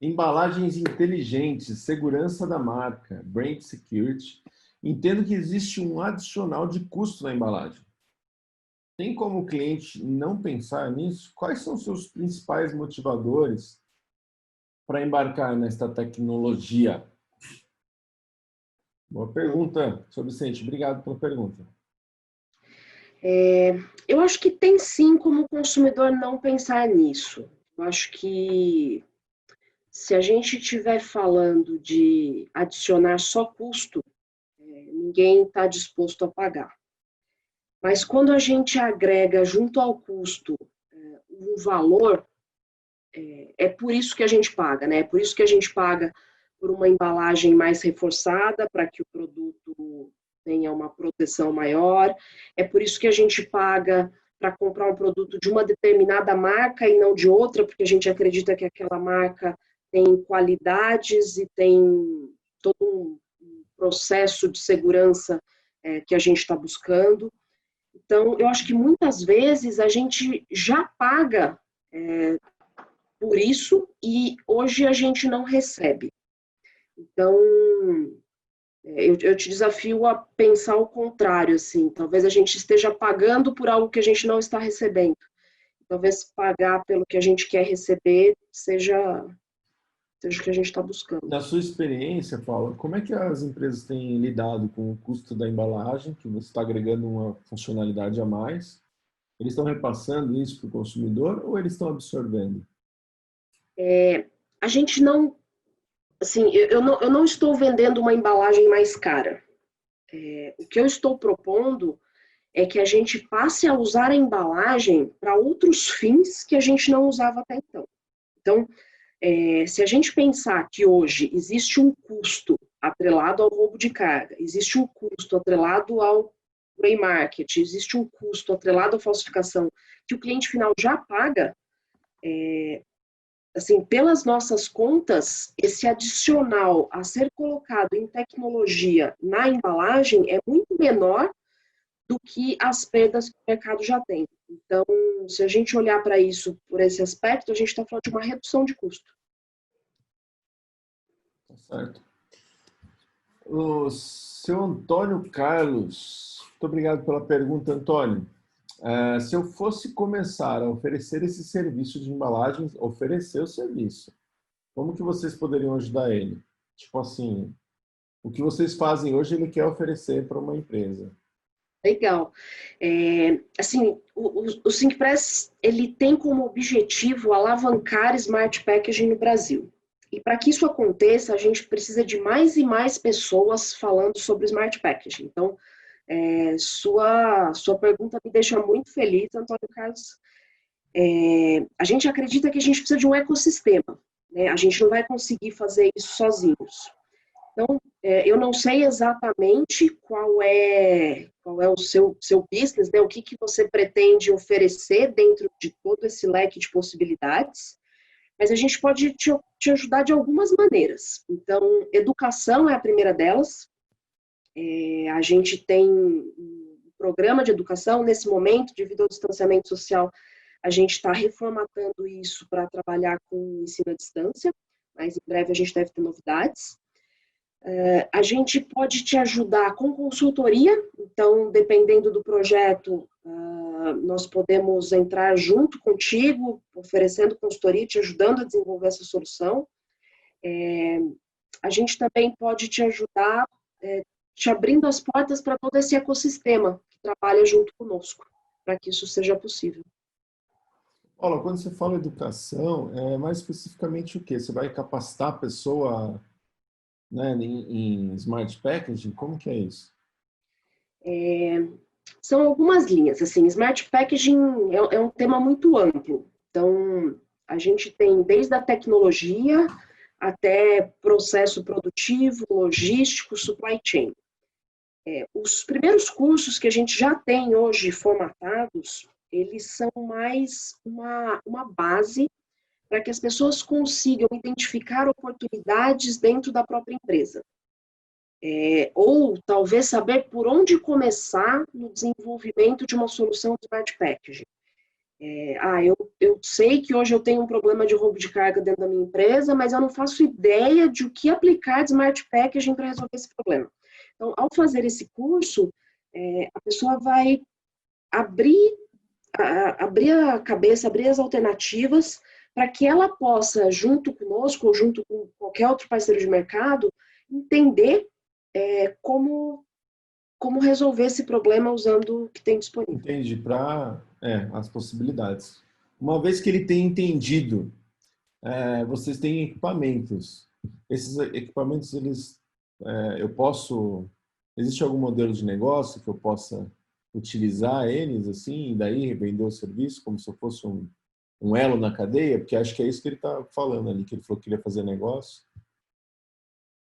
Embalagens inteligentes, segurança da marca, brand security. Entendo que existe um adicional de custo na embalagem. Tem como o cliente não pensar nisso? Quais são os seus principais motivadores para embarcar nesta tecnologia? Boa pergunta, senhor Vicente. Obrigado pela pergunta. Eu acho que tem sim como o consumidor não pensar nisso. Eu acho que se a gente estiver falando de adicionar só custo, ninguém está disposto a pagar. Mas quando a gente agrega junto ao custo um valor, é por isso que a gente paga, né? É por isso que a gente paga por uma embalagem mais reforçada, para que o produto tenha uma proteção maior. É por isso que a gente paga para comprar um produto de uma determinada marca e não de outra, porque a gente acredita que aquela marca tem qualidades e tem todo um processo de segurança que a gente está buscando. Então, eu acho que muitas vezes a gente já paga por isso e hoje a gente não recebe. Então, eu te desafio a pensar o contrário, assim. Talvez a gente esteja pagando por algo que a gente não está recebendo. Talvez pagar pelo que a gente quer receber seja o que a gente está buscando. Na sua experiência, Paula, como é que as empresas têm lidado com o custo da embalagem, que você está agregando uma funcionalidade a mais? Eles estão repassando isso para o consumidor ou eles estão absorvendo? A gente não... Assim, eu não estou vendendo uma embalagem mais cara. O que eu estou propondo é que a gente passe a usar a embalagem para outros fins que a gente não usava até então. Então, se a gente pensar que hoje existe um custo atrelado ao roubo de carga, existe um custo atrelado ao grey market, existe um custo atrelado à falsificação, que o cliente final já paga, assim, pelas nossas contas, esse adicional a ser colocado em tecnologia na embalagem é muito menor do que as perdas que o mercado já tem. Então, se a gente olhar para isso por esse aspecto, a gente está falando de uma redução de custo. Tá certo. O seu Antônio Carlos, muito obrigado pela pergunta, Antônio. Se eu fosse começar a oferecer esse serviço de embalagens, oferecer o serviço, como que vocês poderiam ajudar ele? Tipo assim, o que vocês fazem hoje ele quer oferecer para uma empresa. Legal. Assim, o SyncPress, ele tem como objetivo alavancar Smart Packaging no Brasil. E para que isso aconteça, a gente precisa de mais e mais pessoas falando sobre Smart Packaging. Então, sua pergunta me deixa muito feliz, Antônio Carlos. A gente acredita que a gente precisa de um ecossistema, né? A gente não vai conseguir fazer isso sozinhos. Então, eu não sei exatamente qual é o seu business, né? O que você pretende oferecer dentro de todo esse leque de possibilidades, mas a gente pode te ajudar de algumas maneiras. Então, educação é a primeira delas. A gente tem um programa de educação, nesse momento, devido ao distanciamento social, a gente está reformatando isso para trabalhar com ensino à distância, mas em breve a gente deve ter novidades. A gente pode te ajudar com consultoria, então, dependendo do projeto, nós podemos entrar junto contigo, oferecendo consultoria, te ajudando a desenvolver essa solução. A gente também pode te ajudar, te abrindo as portas para todo esse ecossistema que trabalha junto conosco, para que isso seja possível. Paula, quando você fala educação, mais especificamente o quê? Você vai capacitar a pessoa, né, em Smart Packaging? Como que é isso? São algumas linhas. Assim, Smart Packaging é um tema muito amplo. Então, a gente tem desde a tecnologia até processo produtivo, logístico, supply chain. Os primeiros cursos que a gente já tem hoje formatados, eles são mais uma base para que as pessoas consigam identificar oportunidades dentro da própria empresa. Ou talvez saber por onde começar no desenvolvimento de uma solução de Smart Packaging. Eu sei que hoje eu tenho um problema de roubo de carga dentro da minha empresa, mas eu não faço ideia de o que aplicar de Smart Packaging para resolver esse problema. Então, ao fazer esse curso, a pessoa vai abrir a cabeça, abrir as alternativas para que ela possa, junto conosco ou junto com qualquer outro parceiro de mercado, entender como resolver esse problema usando o que tem disponível. Entendi, para as possibilidades. Uma vez que ele tem entendido, vocês têm equipamentos. Esses equipamentos, existe algum modelo de negócio que eu possa utilizar eles, assim, e daí vender o serviço como se eu fosse um elo na cadeia? Porque acho que é isso que ele está falando ali, que ele falou que queria fazer negócio.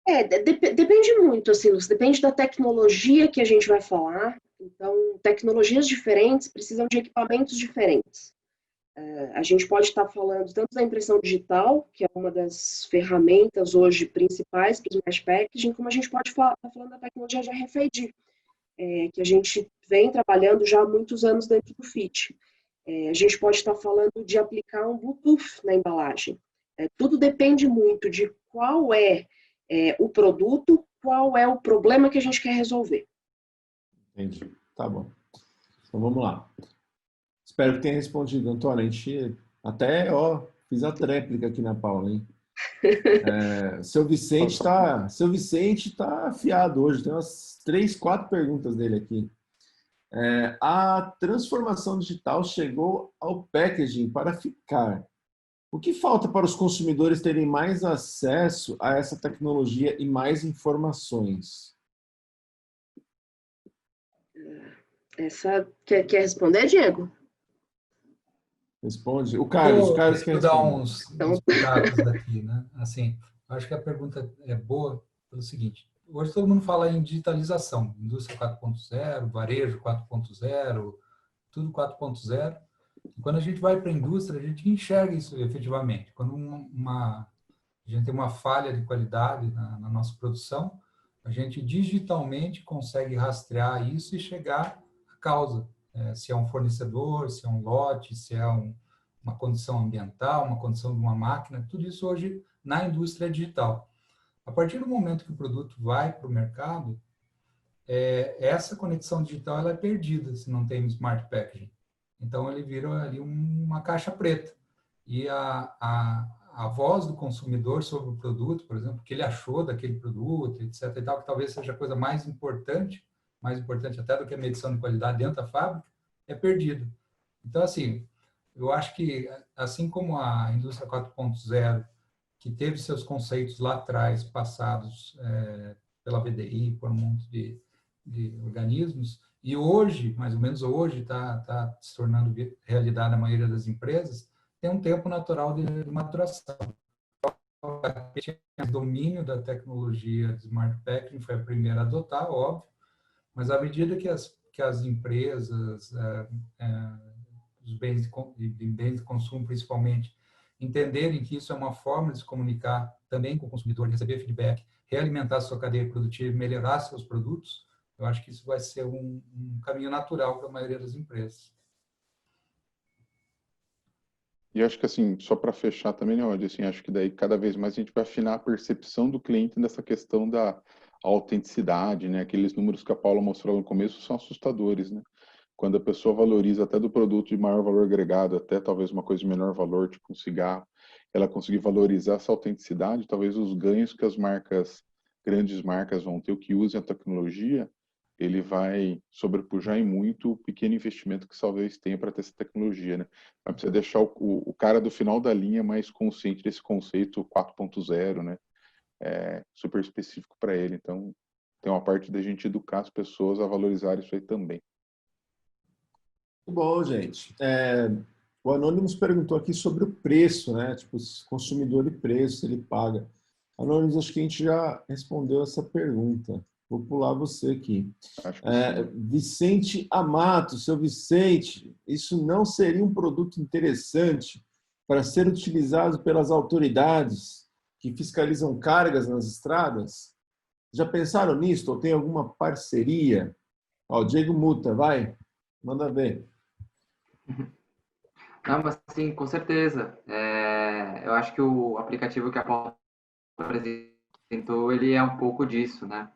Depende muito, assim, depende da tecnologia que a gente vai falar. Então, tecnologias diferentes precisam de equipamentos diferentes. A gente pode estar falando tanto da impressão digital, que é uma das ferramentas hoje principais para o Smart Packaging, como a gente pode estar falando da tecnologia de RFID, que a gente vem trabalhando já há muitos anos dentro do FIT. A gente pode estar falando de aplicar um Bluetooth na embalagem. Tudo depende muito de qual é o produto, qual é o problema que a gente quer resolver. Entendi. Tá bom. Então vamos lá. Espero que tenha respondido, Antônio. A gente até, fiz a tréplica aqui na Paula, hein? Seu Vicente tá afiado hoje. Tem umas 3, 4 perguntas dele aqui. A transformação digital chegou ao packaging para ficar. O que falta para os consumidores terem mais acesso a essa tecnologia e mais informações? Essa quer responder, Diego? Responde. O Carlos quer dar responder. uns dados daqui, né? Assim, acho que a pergunta é boa pelo seguinte. Hoje todo mundo fala em digitalização, indústria 4.0, varejo 4.0, tudo 4.0. Quando a gente vai para a indústria, a gente enxerga isso efetivamente. Quando a gente tem uma falha de qualidade na nossa produção, a gente digitalmente consegue rastrear isso e chegar à causa. Se é um fornecedor, se é um lote, se é uma condição ambiental, uma condição de uma máquina, tudo isso hoje na indústria digital. A partir do momento que o produto vai para o mercado, essa conexão digital ela é perdida se não tem Smart Packaging. Então, ele vira ali uma caixa preta. E a voz do consumidor sobre o produto, por exemplo, o que ele achou daquele produto, etc. e tal, que talvez seja a coisa mais importante até do que a medição de qualidade dentro da fábrica, é perdida. Então, assim, eu acho que, assim como a indústria 4.0, que teve seus conceitos lá atrás, passados pela VDI, por um monte de organismos, e hoje, mais ou menos hoje, está se tornando realidade na maioria das empresas, tem um tempo natural de maturação. O domínio da tecnologia de Smart Packaging foi a primeira a adotar, óbvio, mas à medida que as empresas, os bens de consumo, principalmente, entenderem que isso é uma forma de se comunicar também com o consumidor, receber feedback, realimentar sua cadeia produtiva, melhorar seus produtos, eu acho que isso vai ser um caminho natural para a maioria das empresas. E acho que assim, só para fechar também, né, Rod, assim, acho que daí cada vez mais a gente vai afinar a percepção do cliente nessa questão da autenticidade, né? Aqueles números que a Paula mostrou no começo são assustadores, né? Quando a pessoa valoriza até do produto de maior valor agregado, até talvez uma coisa de menor valor, tipo um cigarro, ela conseguir valorizar essa autenticidade, talvez os ganhos que as marcas, grandes marcas vão ter, o que usem a tecnologia, ele vai sobrepujar em muito o pequeno investimento que talvez tenha para ter essa tecnologia, né? Mas precisa deixar o cara do final da linha mais consciente desse conceito 4.0, né? Super específico para ele. Então, tem uma parte da gente educar as pessoas a valorizar isso aí também. Muito bom, gente. O Anonymous perguntou aqui sobre o preço, né? Tipo, consumidor e preço, se ele paga. Anonymous, acho que a gente já respondeu essa pergunta. Vou pular você aqui. Acho que sim. Vicente Amato, seu Vicente, isso não seria um produto interessante para ser utilizado pelas autoridades que fiscalizam cargas nas estradas? Já pensaram nisso? Ou tem alguma parceria? Ó, Diego Muta, vai, manda ver. Não, mas sim, com certeza. Eu acho que o aplicativo que a Paula apresentou, ele é um pouco disso, né?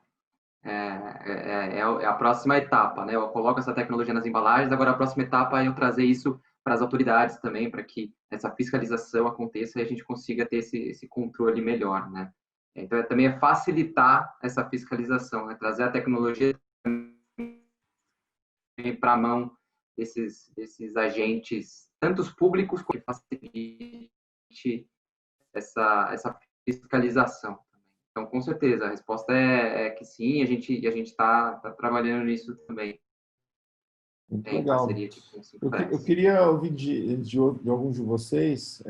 É a próxima etapa, né? Eu coloco essa tecnologia nas embalagens, agora a próxima etapa é eu trazer isso para as autoridades também, para que essa fiscalização aconteça e a gente consiga ter esse controle melhor, né? Então, também é facilitar essa fiscalização, né? Trazer a tecnologia para a mão desses agentes, tanto os públicos, que facilite essa fiscalização. Então, com certeza, a resposta é que sim, a gente está trabalhando nisso também. Muito Tem legal. parceria aqui com o Eu queria ouvir de alguns de vocês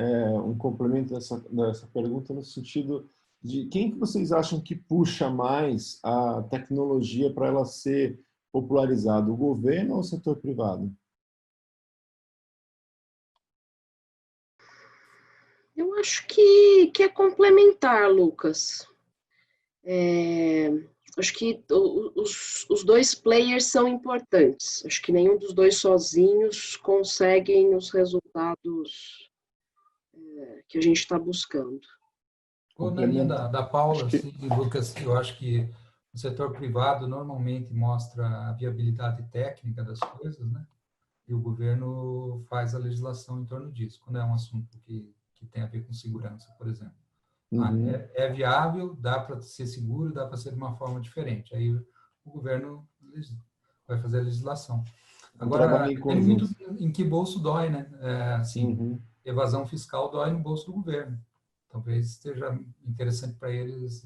um complemento dessa pergunta no sentido de quem que vocês acham que puxa mais a tecnologia para ela ser popularizada, o governo ou o setor privado? Eu acho que é complementar, Lucas. Acho que os dois players são importantes. Acho que nenhum dos dois sozinhos conseguem os resultados que a gente está buscando. Na linha da Paula, que... assim, Lucas, eu acho que o setor privado normalmente mostra a viabilidade técnica das coisas, né? E o governo faz a legislação em torno disso, quando é um assunto que tem a ver com segurança, por exemplo. Uhum. É viável, dá para ser seguro, dá para ser de uma forma diferente. Aí o governo vai fazer a legislação. Agora, tem muito em que bolso dói, né? Evasão fiscal dói no bolso do governo. Talvez esteja interessante para eles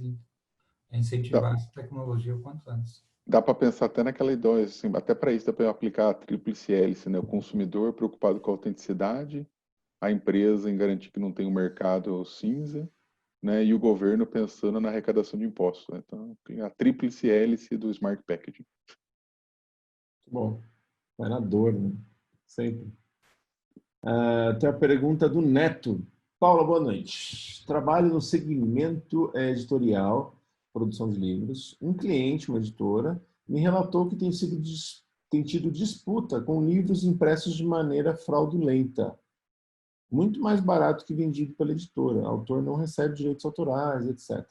incentivar essa tecnologia o quanto antes. Dá para pensar até naquela ideia, assim, até para isso dá para aplicar a tríplice hélice, né? O consumidor preocupado com a autenticidade, a empresa em garantir que não tem um mercado cinza, né? E o governo pensando na arrecadação de impostos, né? Então, tem a tríplice hélice do Smart Packaging. Bom, vai na dor, né? Sempre. Tem a pergunta do Neto. Paula, boa noite. Trabalho no segmento editorial, produção de livros. Um cliente, uma editora, me relatou que tem tido disputa com livros impressos de maneira fraudulenta. Muito mais barato que vendido pela editora. O autor não recebe direitos autorais, etc.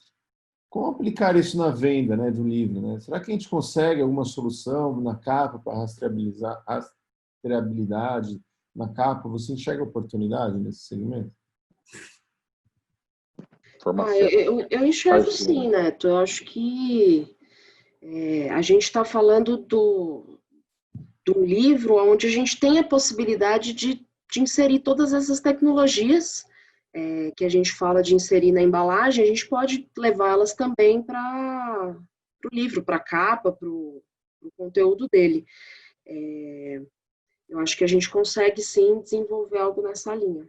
Como aplicar isso na venda, né, do livro? Né? Será que a gente consegue alguma solução na capa para rastreabilidade na capa? Você enxerga oportunidade nesse segmento? Eu enxergo sim, Neto. Eu acho que a gente está falando de um livro onde a gente tem a possibilidade de inserir todas essas tecnologias que a gente fala de inserir na embalagem, a gente pode levá-las também para o livro, para a capa, para o conteúdo dele. Eu acho que a gente consegue sim desenvolver algo nessa linha.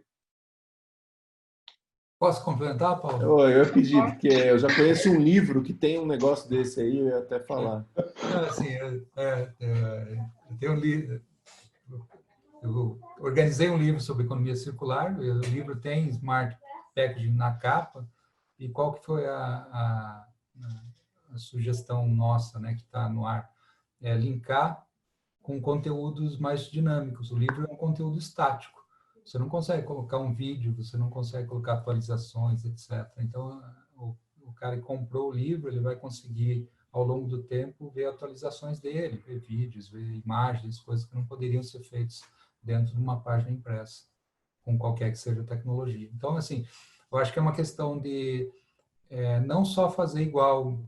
Posso complementar, Paulo? Eu ia pedir, porque eu já conheço um livro que tem um negócio desse aí, eu ia até falar. Não, assim, eu tenho um livro. Eu organizei um livro sobre economia circular, o livro tem Smart Packaging na capa, e qual que foi a sugestão nossa, né, que está no ar? É linkar com conteúdos mais dinâmicos. O livro é um conteúdo estático. Você não consegue colocar um vídeo, você não consegue colocar atualizações, etc. Então, o cara que comprou o livro, ele vai conseguir, ao longo do tempo, ver atualizações dele, ver vídeos, ver imagens, coisas que não poderiam ser feitas dentro de uma página impressa, com qualquer que seja a tecnologia. Então, assim, eu acho que é uma questão de não só fazer igual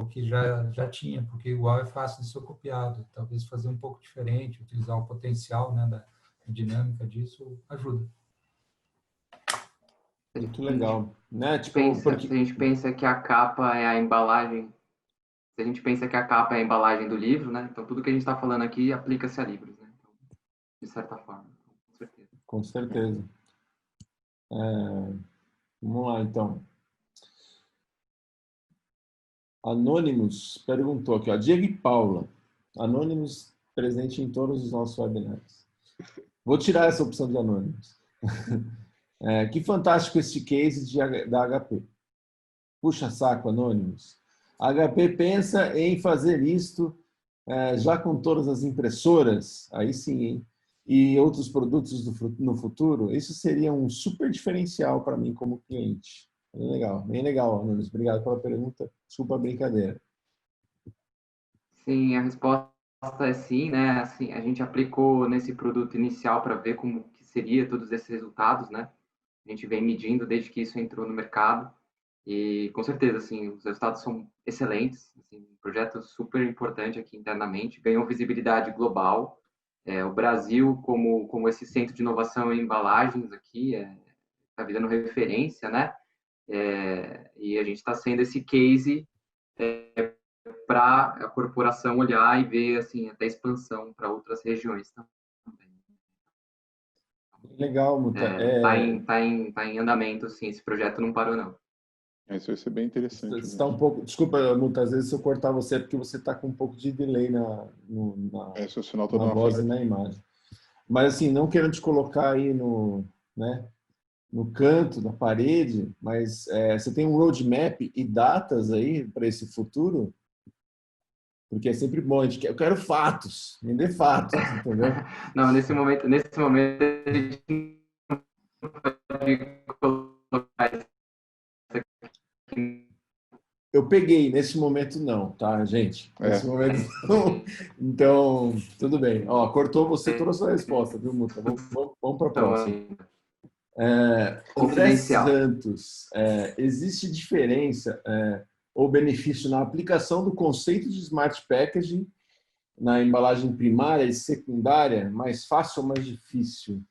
o que já tinha, porque igual é fácil de ser copiado, talvez fazer um pouco diferente, utilizar o potencial, né, da dinâmica disso, ajuda. Muito legal. Né? Tipo, Se a gente pensa que a capa é a embalagem, se a gente pensa que a capa é a embalagem do livro, né? Então tudo que a gente está falando aqui aplica-se a livros, né? Então, de certa forma, com certeza. Com certeza. Vamos lá, então. Anônimos perguntou aqui, ó, Diego e Paula. Anônimos presente em todos os nossos webinars. Vou tirar essa opção de anônimos. Que fantástico este case da HP. Puxa saco, anônimos. A HP pensa em fazer isto já com todas as impressoras, aí sim, hein? E outros produtos no futuro. Isso seria um super diferencial para mim como cliente. Bem legal, Anônimos. Obrigado pela pergunta. Desculpa a brincadeira. Sim, a resposta é sim, né? Assim, a gente aplicou nesse produto inicial para ver como que seria todos esses resultados, né? A gente vem medindo desde que isso entrou no mercado e com certeza, assim, os resultados são excelentes. Assim, um projeto super importante aqui internamente, ganhou visibilidade global. O Brasil, como esse centro de inovação em embalagens aqui, está virando referência, né? E a gente está sendo esse case para a corporação olhar e ver assim até expansão para outras regiões também. Legal, Muta. Tá em andamento, sim. Esse projeto não parou, não. Isso vai ser bem interessante. Está um pouco. Desculpa, Muta, às vezes se eu cortar você é porque você está com um pouco de delay na seu sinal tá na voz e na imagem. Mas assim, não querendo te colocar aí no canto da parede, mas você tem um roadmap e datas aí para esse futuro? Porque é sempre bom, eu quero fatos, me dê fatos, entendeu? Não, nesse momento a gente não pode colocar isso aqui. Eu peguei, nesse momento não, tá, gente? Nesse momento não. Então, tudo bem. Ó, cortou você toda a sua resposta, viu, Muta? Vamos para a próxima. André Santos, existe diferença ou benefício na aplicação do conceito de Smart Packaging na embalagem primária e secundária, mais fácil ou mais difícil?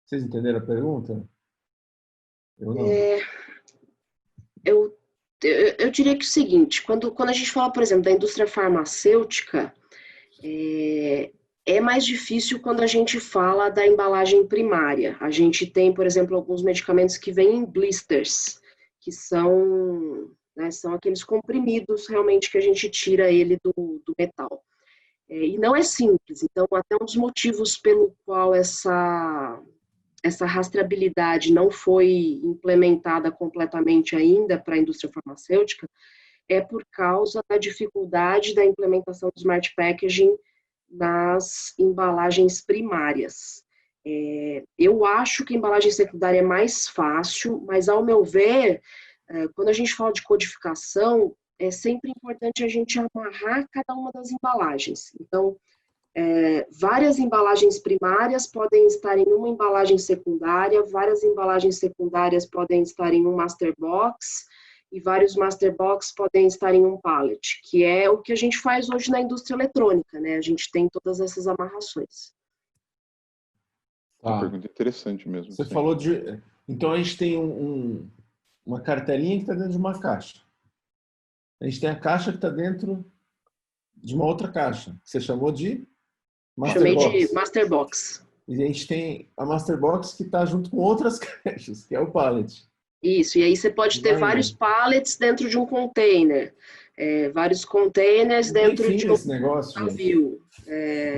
Vocês entenderam a pergunta? Eu não. Eu diria que é o seguinte, quando a gente fala, por exemplo, da indústria farmacêutica, é mais difícil quando a gente fala da embalagem primária. A gente tem, por exemplo, alguns medicamentos que vêm em blisters, que são aqueles comprimidos realmente que a gente tira ele do metal. E não é simples. Então, até um dos motivos pelo qual essa rastreabilidade não foi implementada completamente ainda para a indústria farmacêutica é por causa da dificuldade da implementação do Smart Packaging nas embalagens primárias. Eu acho que a embalagem secundária é mais fácil, mas, ao meu ver, quando a gente fala de codificação, é sempre importante a gente amarrar cada uma das embalagens. Então, várias embalagens primárias podem estar em uma embalagem secundária, várias embalagens secundárias podem estar em um master box, e vários master box podem estar em um pallet, que é o que a gente faz hoje na indústria eletrônica, né? A gente tem todas essas amarrações. Uma pergunta interessante mesmo. Você falou de... Então, a gente tem uma cartelinha que está dentro de uma caixa. A gente tem a caixa que está dentro de uma outra caixa, que você chamou de Chamei de Master Box. E a gente tem a Master Box que está junto com outras caixas, que é o pallet. Isso, e aí você pode ter vários pallets dentro de um container, vários containers dentro de um negócio, navio.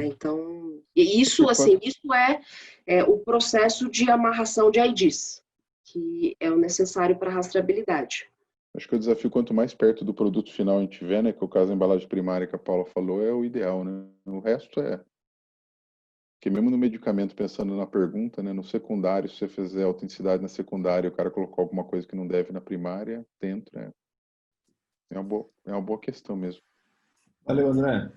Então, E isso, assim, isso é o processo de amarração de IDs, que é o necessário para rastreabilidade. Acho que o desafio, quanto mais perto do produto final a gente tiver, né, que é o caso da embalagem primária que a Paula falou, é o ideal, né? O resto é... Porque mesmo no medicamento, pensando na pergunta, né, no secundário, se você fizer autenticidade na secundária, o cara colocou alguma coisa que não deve na primária, dentro, é uma boa questão mesmo. Valeu, André.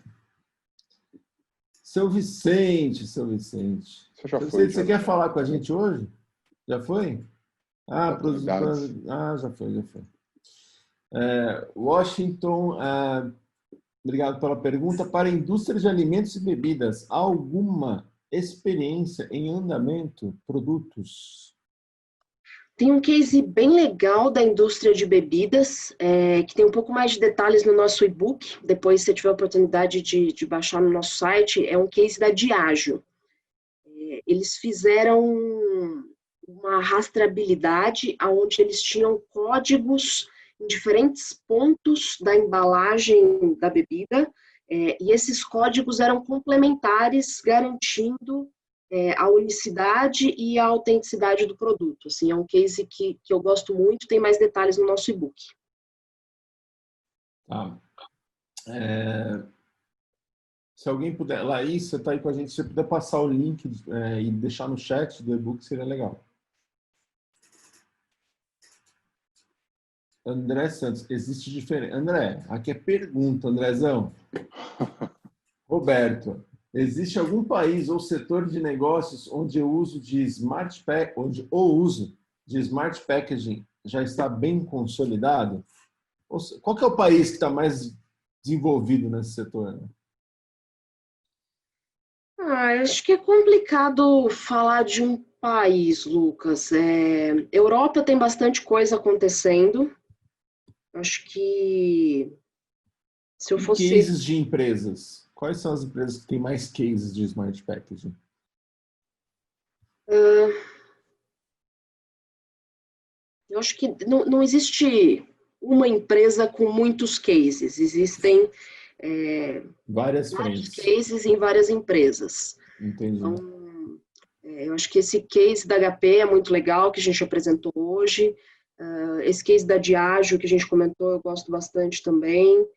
Seu Vicente. Você já Seu foi, Vicente, você quer falar com a gente hoje? Já foi? Ah, já foi. Washington, obrigado pela pergunta. Para a indústria de alimentos e bebidas, há alguma experiência em andamento, produtos? Tem um case bem legal da indústria de bebidas, que tem um pouco mais de detalhes no nosso e-book. Depois, se você tiver a oportunidade de baixar no nosso site, é um case da Diageo. Eles fizeram uma rastreabilidade onde eles tinham códigos em diferentes pontos da embalagem da bebida, e esses códigos eram complementares, garantindo a unicidade e a autenticidade do produto. Assim, é um case que eu gosto muito, tem mais detalhes no nosso e-book. Tá. Se alguém puder, Laís, você está aí com a gente, se você puder passar o link e deixar no chat do e-book, seria legal. André Santos, existe diferença. André, aqui é pergunta, Andrezão. Roberto, existe algum país ou setor de negócios onde o uso de smart packaging já está bem consolidado? Qual que é o país que está mais desenvolvido nesse setor? Né? Acho que é complicado falar de um país, Lucas. Europa tem bastante coisa acontecendo. Acho que se eu fosse... Cases de empresas. Quais são as empresas que têm mais cases de smart packaging? Eu acho que não existe uma empresa com muitos cases. Existem vários cases em várias empresas. Entendi. Então, eu acho que esse case da HP é muito legal, que a gente apresentou hoje. Esse case da Diageo, que a gente comentou, eu gosto bastante também.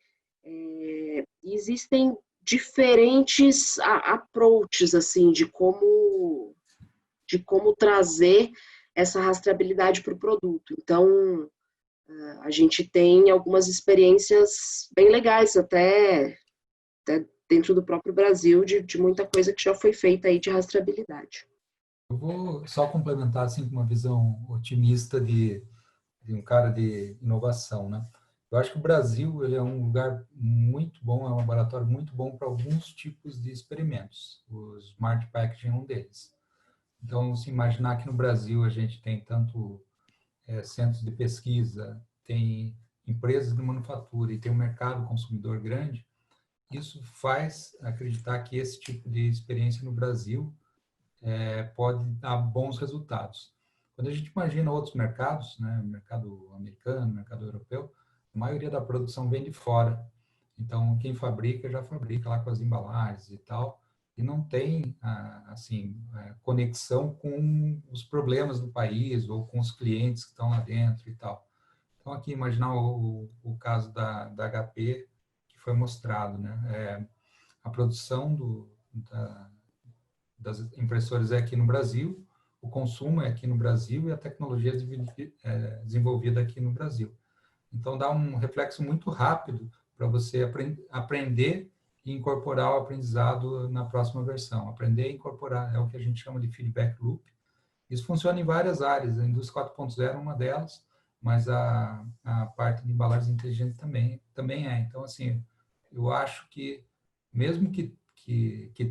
Existem diferentes approaches, assim, de como trazer essa rastreabilidade para o produto. Então, a gente tem algumas experiências bem legais, até dentro do próprio Brasil, de muita coisa que já foi feita aí de rastreabilidade. Eu vou só complementar assim, com uma visão otimista de um cara de inovação, né? Eu acho que o Brasil ele é um lugar muito bom, é um laboratório muito bom para alguns tipos de experimentos. O Smart Packaging é um deles. Então, se imaginar que no Brasil a gente tem tanto centros de pesquisa, tem empresas de manufatura e tem um mercado consumidor grande, isso faz acreditar que esse tipo de experiência no Brasil pode dar bons resultados. Quando a gente imagina outros mercados, né, mercado americano, mercado europeu, a maioria da produção vem de fora. Então, quem fabrica já fabrica lá com as embalagens e tal, e não tem, assim, conexão com os problemas do país ou com os clientes que estão lá dentro e tal. Então, aqui, imaginar o caso da HP, que foi mostrado, né? A produção das impressoras é aqui no Brasil, o consumo é aqui no Brasil e a tecnologia é desenvolvida aqui no Brasil. Então, dá um reflexo muito rápido para você aprender e incorporar o aprendizado na próxima versão. Aprender e incorporar é o que a gente chama de feedback loop. Isso funciona em várias áreas, a indústria 4.0 é uma delas, mas a parte de embalagens inteligentes também é. Então, assim, eu acho que, mesmo que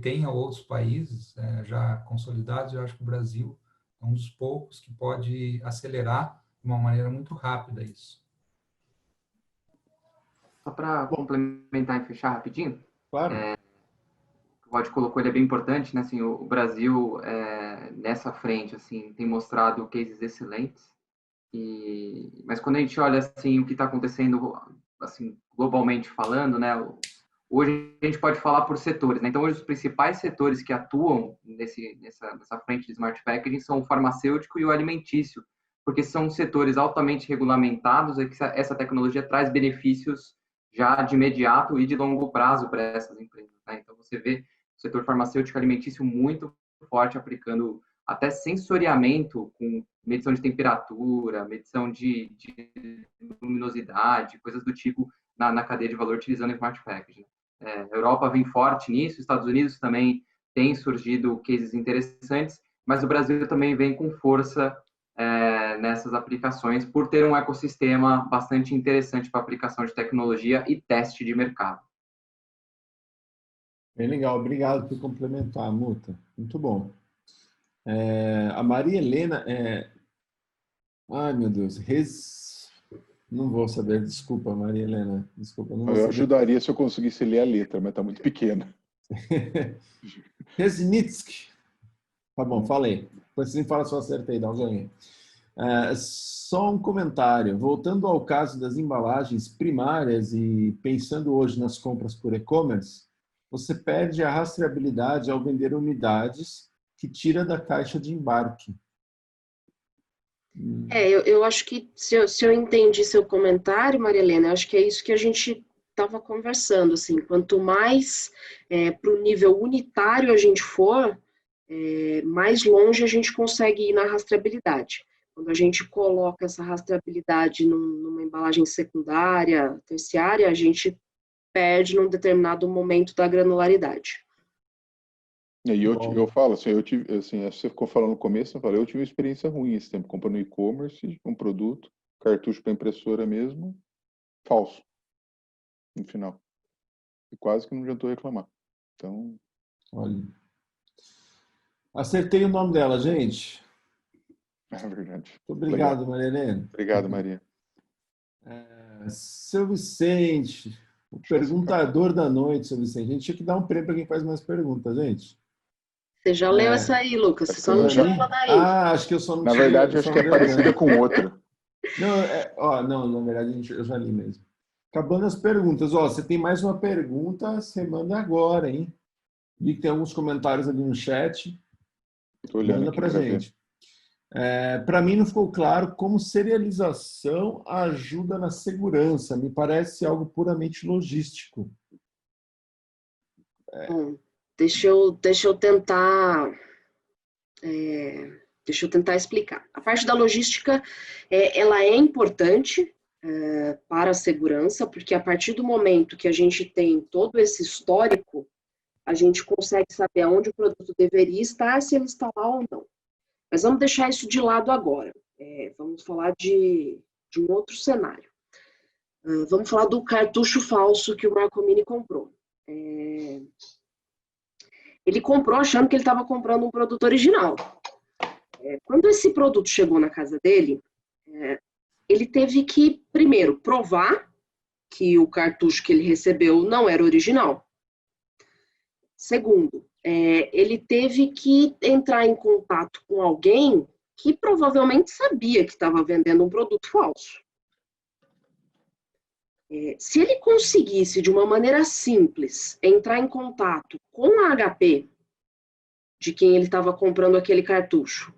tenha outros países já consolidados, eu acho que o Brasil é um dos poucos que pode acelerar de uma maneira muito rápida isso. Só para complementar e fechar rapidinho. Claro. O Rod colocou, ele é bem importante, né? Assim, o Brasil, nessa frente, assim, tem mostrado cases excelentes. Mas quando a gente olha, assim, o que está acontecendo, assim, globalmente falando, né? hoje a gente pode falar por setores, né? Então, hoje os principais setores que atuam nessa frente de Smart Packaging são o farmacêutico e o alimentício, porque são setores altamente regulamentados e que essa tecnologia traz benefícios já de imediato e de longo prazo para essas empresas, né? Então, você vê o setor farmacêutico e alimentício muito forte aplicando até sensoriamento com medição de temperatura, medição de luminosidade, coisas do tipo na cadeia de valor utilizando Smart Packaging. A Europa vem forte nisso, Estados Unidos também tem surgido cases interessantes, mas o Brasil também vem com força nessas aplicações por ter um ecossistema bastante interessante para aplicação de tecnologia e teste de mercado. Bem legal, obrigado por complementar, Muta. Muito bom. A Maria Helena Ai, meu Deus, não vou saber, desculpa, Maria Helena, desculpa. Não vou Eu saber. ajudaria se eu conseguisse ler a letra, mas está muito pequena. Resnitsky. Tá bom, falei. Depois você me fala se eu acertei, dá um joinha. Só um comentário. Voltando ao caso das embalagens primárias e pensando hoje nas compras por e-commerce, você perde a rastreabilidade ao vender unidades que tira da caixa de embarque. Eu acho que, se eu entendi seu comentário, Maria Helena, eu acho que é isso que a gente estava conversando, assim, quanto mais para o nível unitário a gente for, mais longe a gente consegue ir na rastreabilidade. Quando a gente coloca essa rastreabilidade numa embalagem secundária, terciária, a gente perde num determinado momento da granularidade. E eu falo, assim, você ficou falando no começo, eu falei, eu tive uma experiência ruim esse tempo, comprando no e-commerce, um produto, cartucho para impressora mesmo, falso, no final. E quase que não adiantou reclamar. Então... Olha. Acertei o nome dela, gente. É verdade. Muito obrigado, Legal. Maria Helena. Obrigado, Maria. Seu Vicente, o perguntador da noite, seu Vicente. A gente tinha que dar um prêmio para quem faz mais perguntas, gente. Você já leu essa aí, Lucas? Você só eu não já- tirou ela daí. Acho que eu só não Na tirei, verdade, eu acho só que não é dei parecida branco. com outra. Não, na verdade, eu já li mesmo. Acabando as perguntas. Você tem mais uma pergunta, você manda agora, hein? Vi que tem alguns comentários ali no chat. Estou olhando Manda aqui pra para ver. gente. Para mim não ficou claro como serialização ajuda na segurança. Me parece algo puramente logístico. Bom, deixa eu tentar explicar. A parte da logística, ela é importante para a segurança, porque a partir do momento que a gente tem todo esse histórico, a gente consegue saber aonde o produto deveria estar, se ele está lá ou não. Mas vamos deixar isso de lado agora. Vamos falar de um outro cenário. Vamos falar do cartucho falso que o Marcomini comprou. Ele comprou achando que ele estava comprando um produto original. Quando esse produto chegou na casa dele, ele teve que, primeiro, provar que o cartucho que ele recebeu não era original. Segundo, ele teve que entrar em contato com alguém que provavelmente sabia que estava vendendo um produto falso. Se ele conseguisse, de uma maneira simples, entrar em contato com a HP de quem ele estava comprando aquele cartucho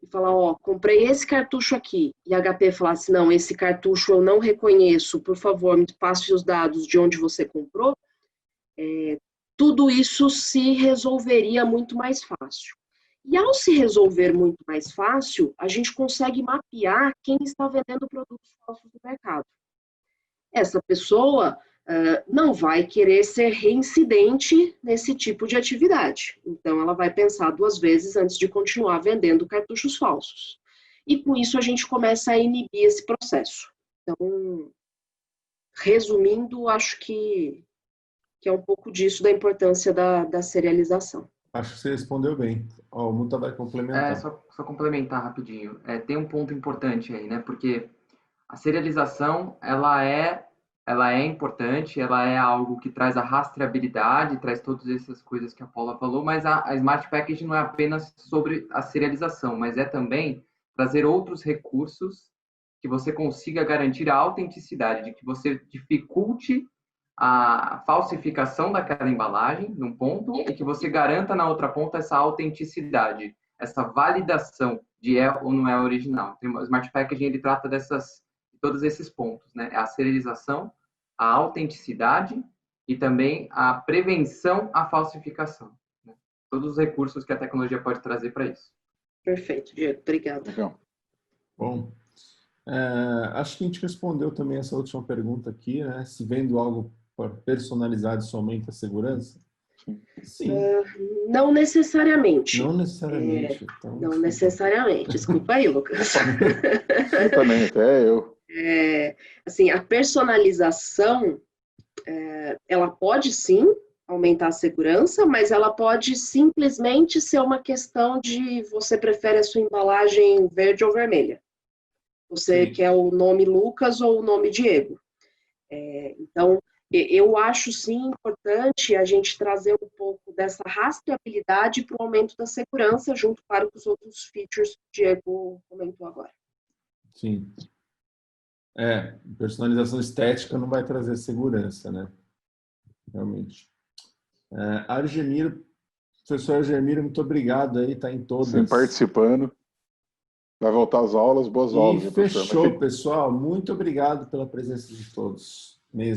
e falar, comprei esse cartucho aqui, e a HP falasse, não, esse cartucho eu não reconheço, por favor, me passe os dados de onde você comprou, tudo isso se resolveria muito mais fácil. E ao se resolver muito mais fácil, a gente consegue mapear quem está vendendo produtos falsos no mercado. Essa pessoa não vai querer ser reincidente nesse tipo de atividade. Então, ela vai pensar 2 vezes antes de continuar vendendo cartuchos falsos. E com isso, a gente começa a inibir esse processo. Então, resumindo, acho que é um pouco disso, da importância da serialização. Acho que você respondeu bem. O Muta vai complementar. Só complementar rapidinho. Tem um ponto importante aí, né? Porque a serialização, ela é importante, ela é algo que traz a rastreabilidade, traz todas essas coisas que a Paula falou, mas a Smart Packaging não é apenas sobre a serialização, mas é também trazer outros recursos que você consiga garantir a autenticidade, de que você dificulte a falsificação daquela embalagem, num ponto, e que você garanta na outra ponta essa autenticidade, essa validação de é ou não é original. O Smart Packaging, ele trata de todos esses pontos, né? A serialização, a autenticidade e também a prevenção à falsificação, né? Todos os recursos que a tecnologia pode trazer para isso. Perfeito, Diego. Obrigada. Legal. Bom, acho que a gente respondeu também essa última pergunta aqui, né? Se vendo algo personalizado, isso aumenta a segurança? Sim. Não necessariamente. Não necessariamente. Então, não necessariamente. Desculpa aí, Lucas. Eu também, até eu. Assim, a personalização, ela pode sim aumentar a segurança, mas ela pode simplesmente ser uma questão de você prefere a sua embalagem verde ou vermelha. Você quer o nome Lucas ou o nome Diego. Então, eu acho sim importante a gente trazer um pouco dessa rastreabilidade para o aumento da segurança, junto, claro, com os outros features que o Diego comentou agora. Sim. Personalização estética não vai trazer segurança, né? Realmente. Argemiro, professor Argemiro, muito obrigado aí, tá em todas. Sim, participando. Vai voltar às aulas, boas aulas. E fechou, pessoal. Muito obrigado pela presença de todos.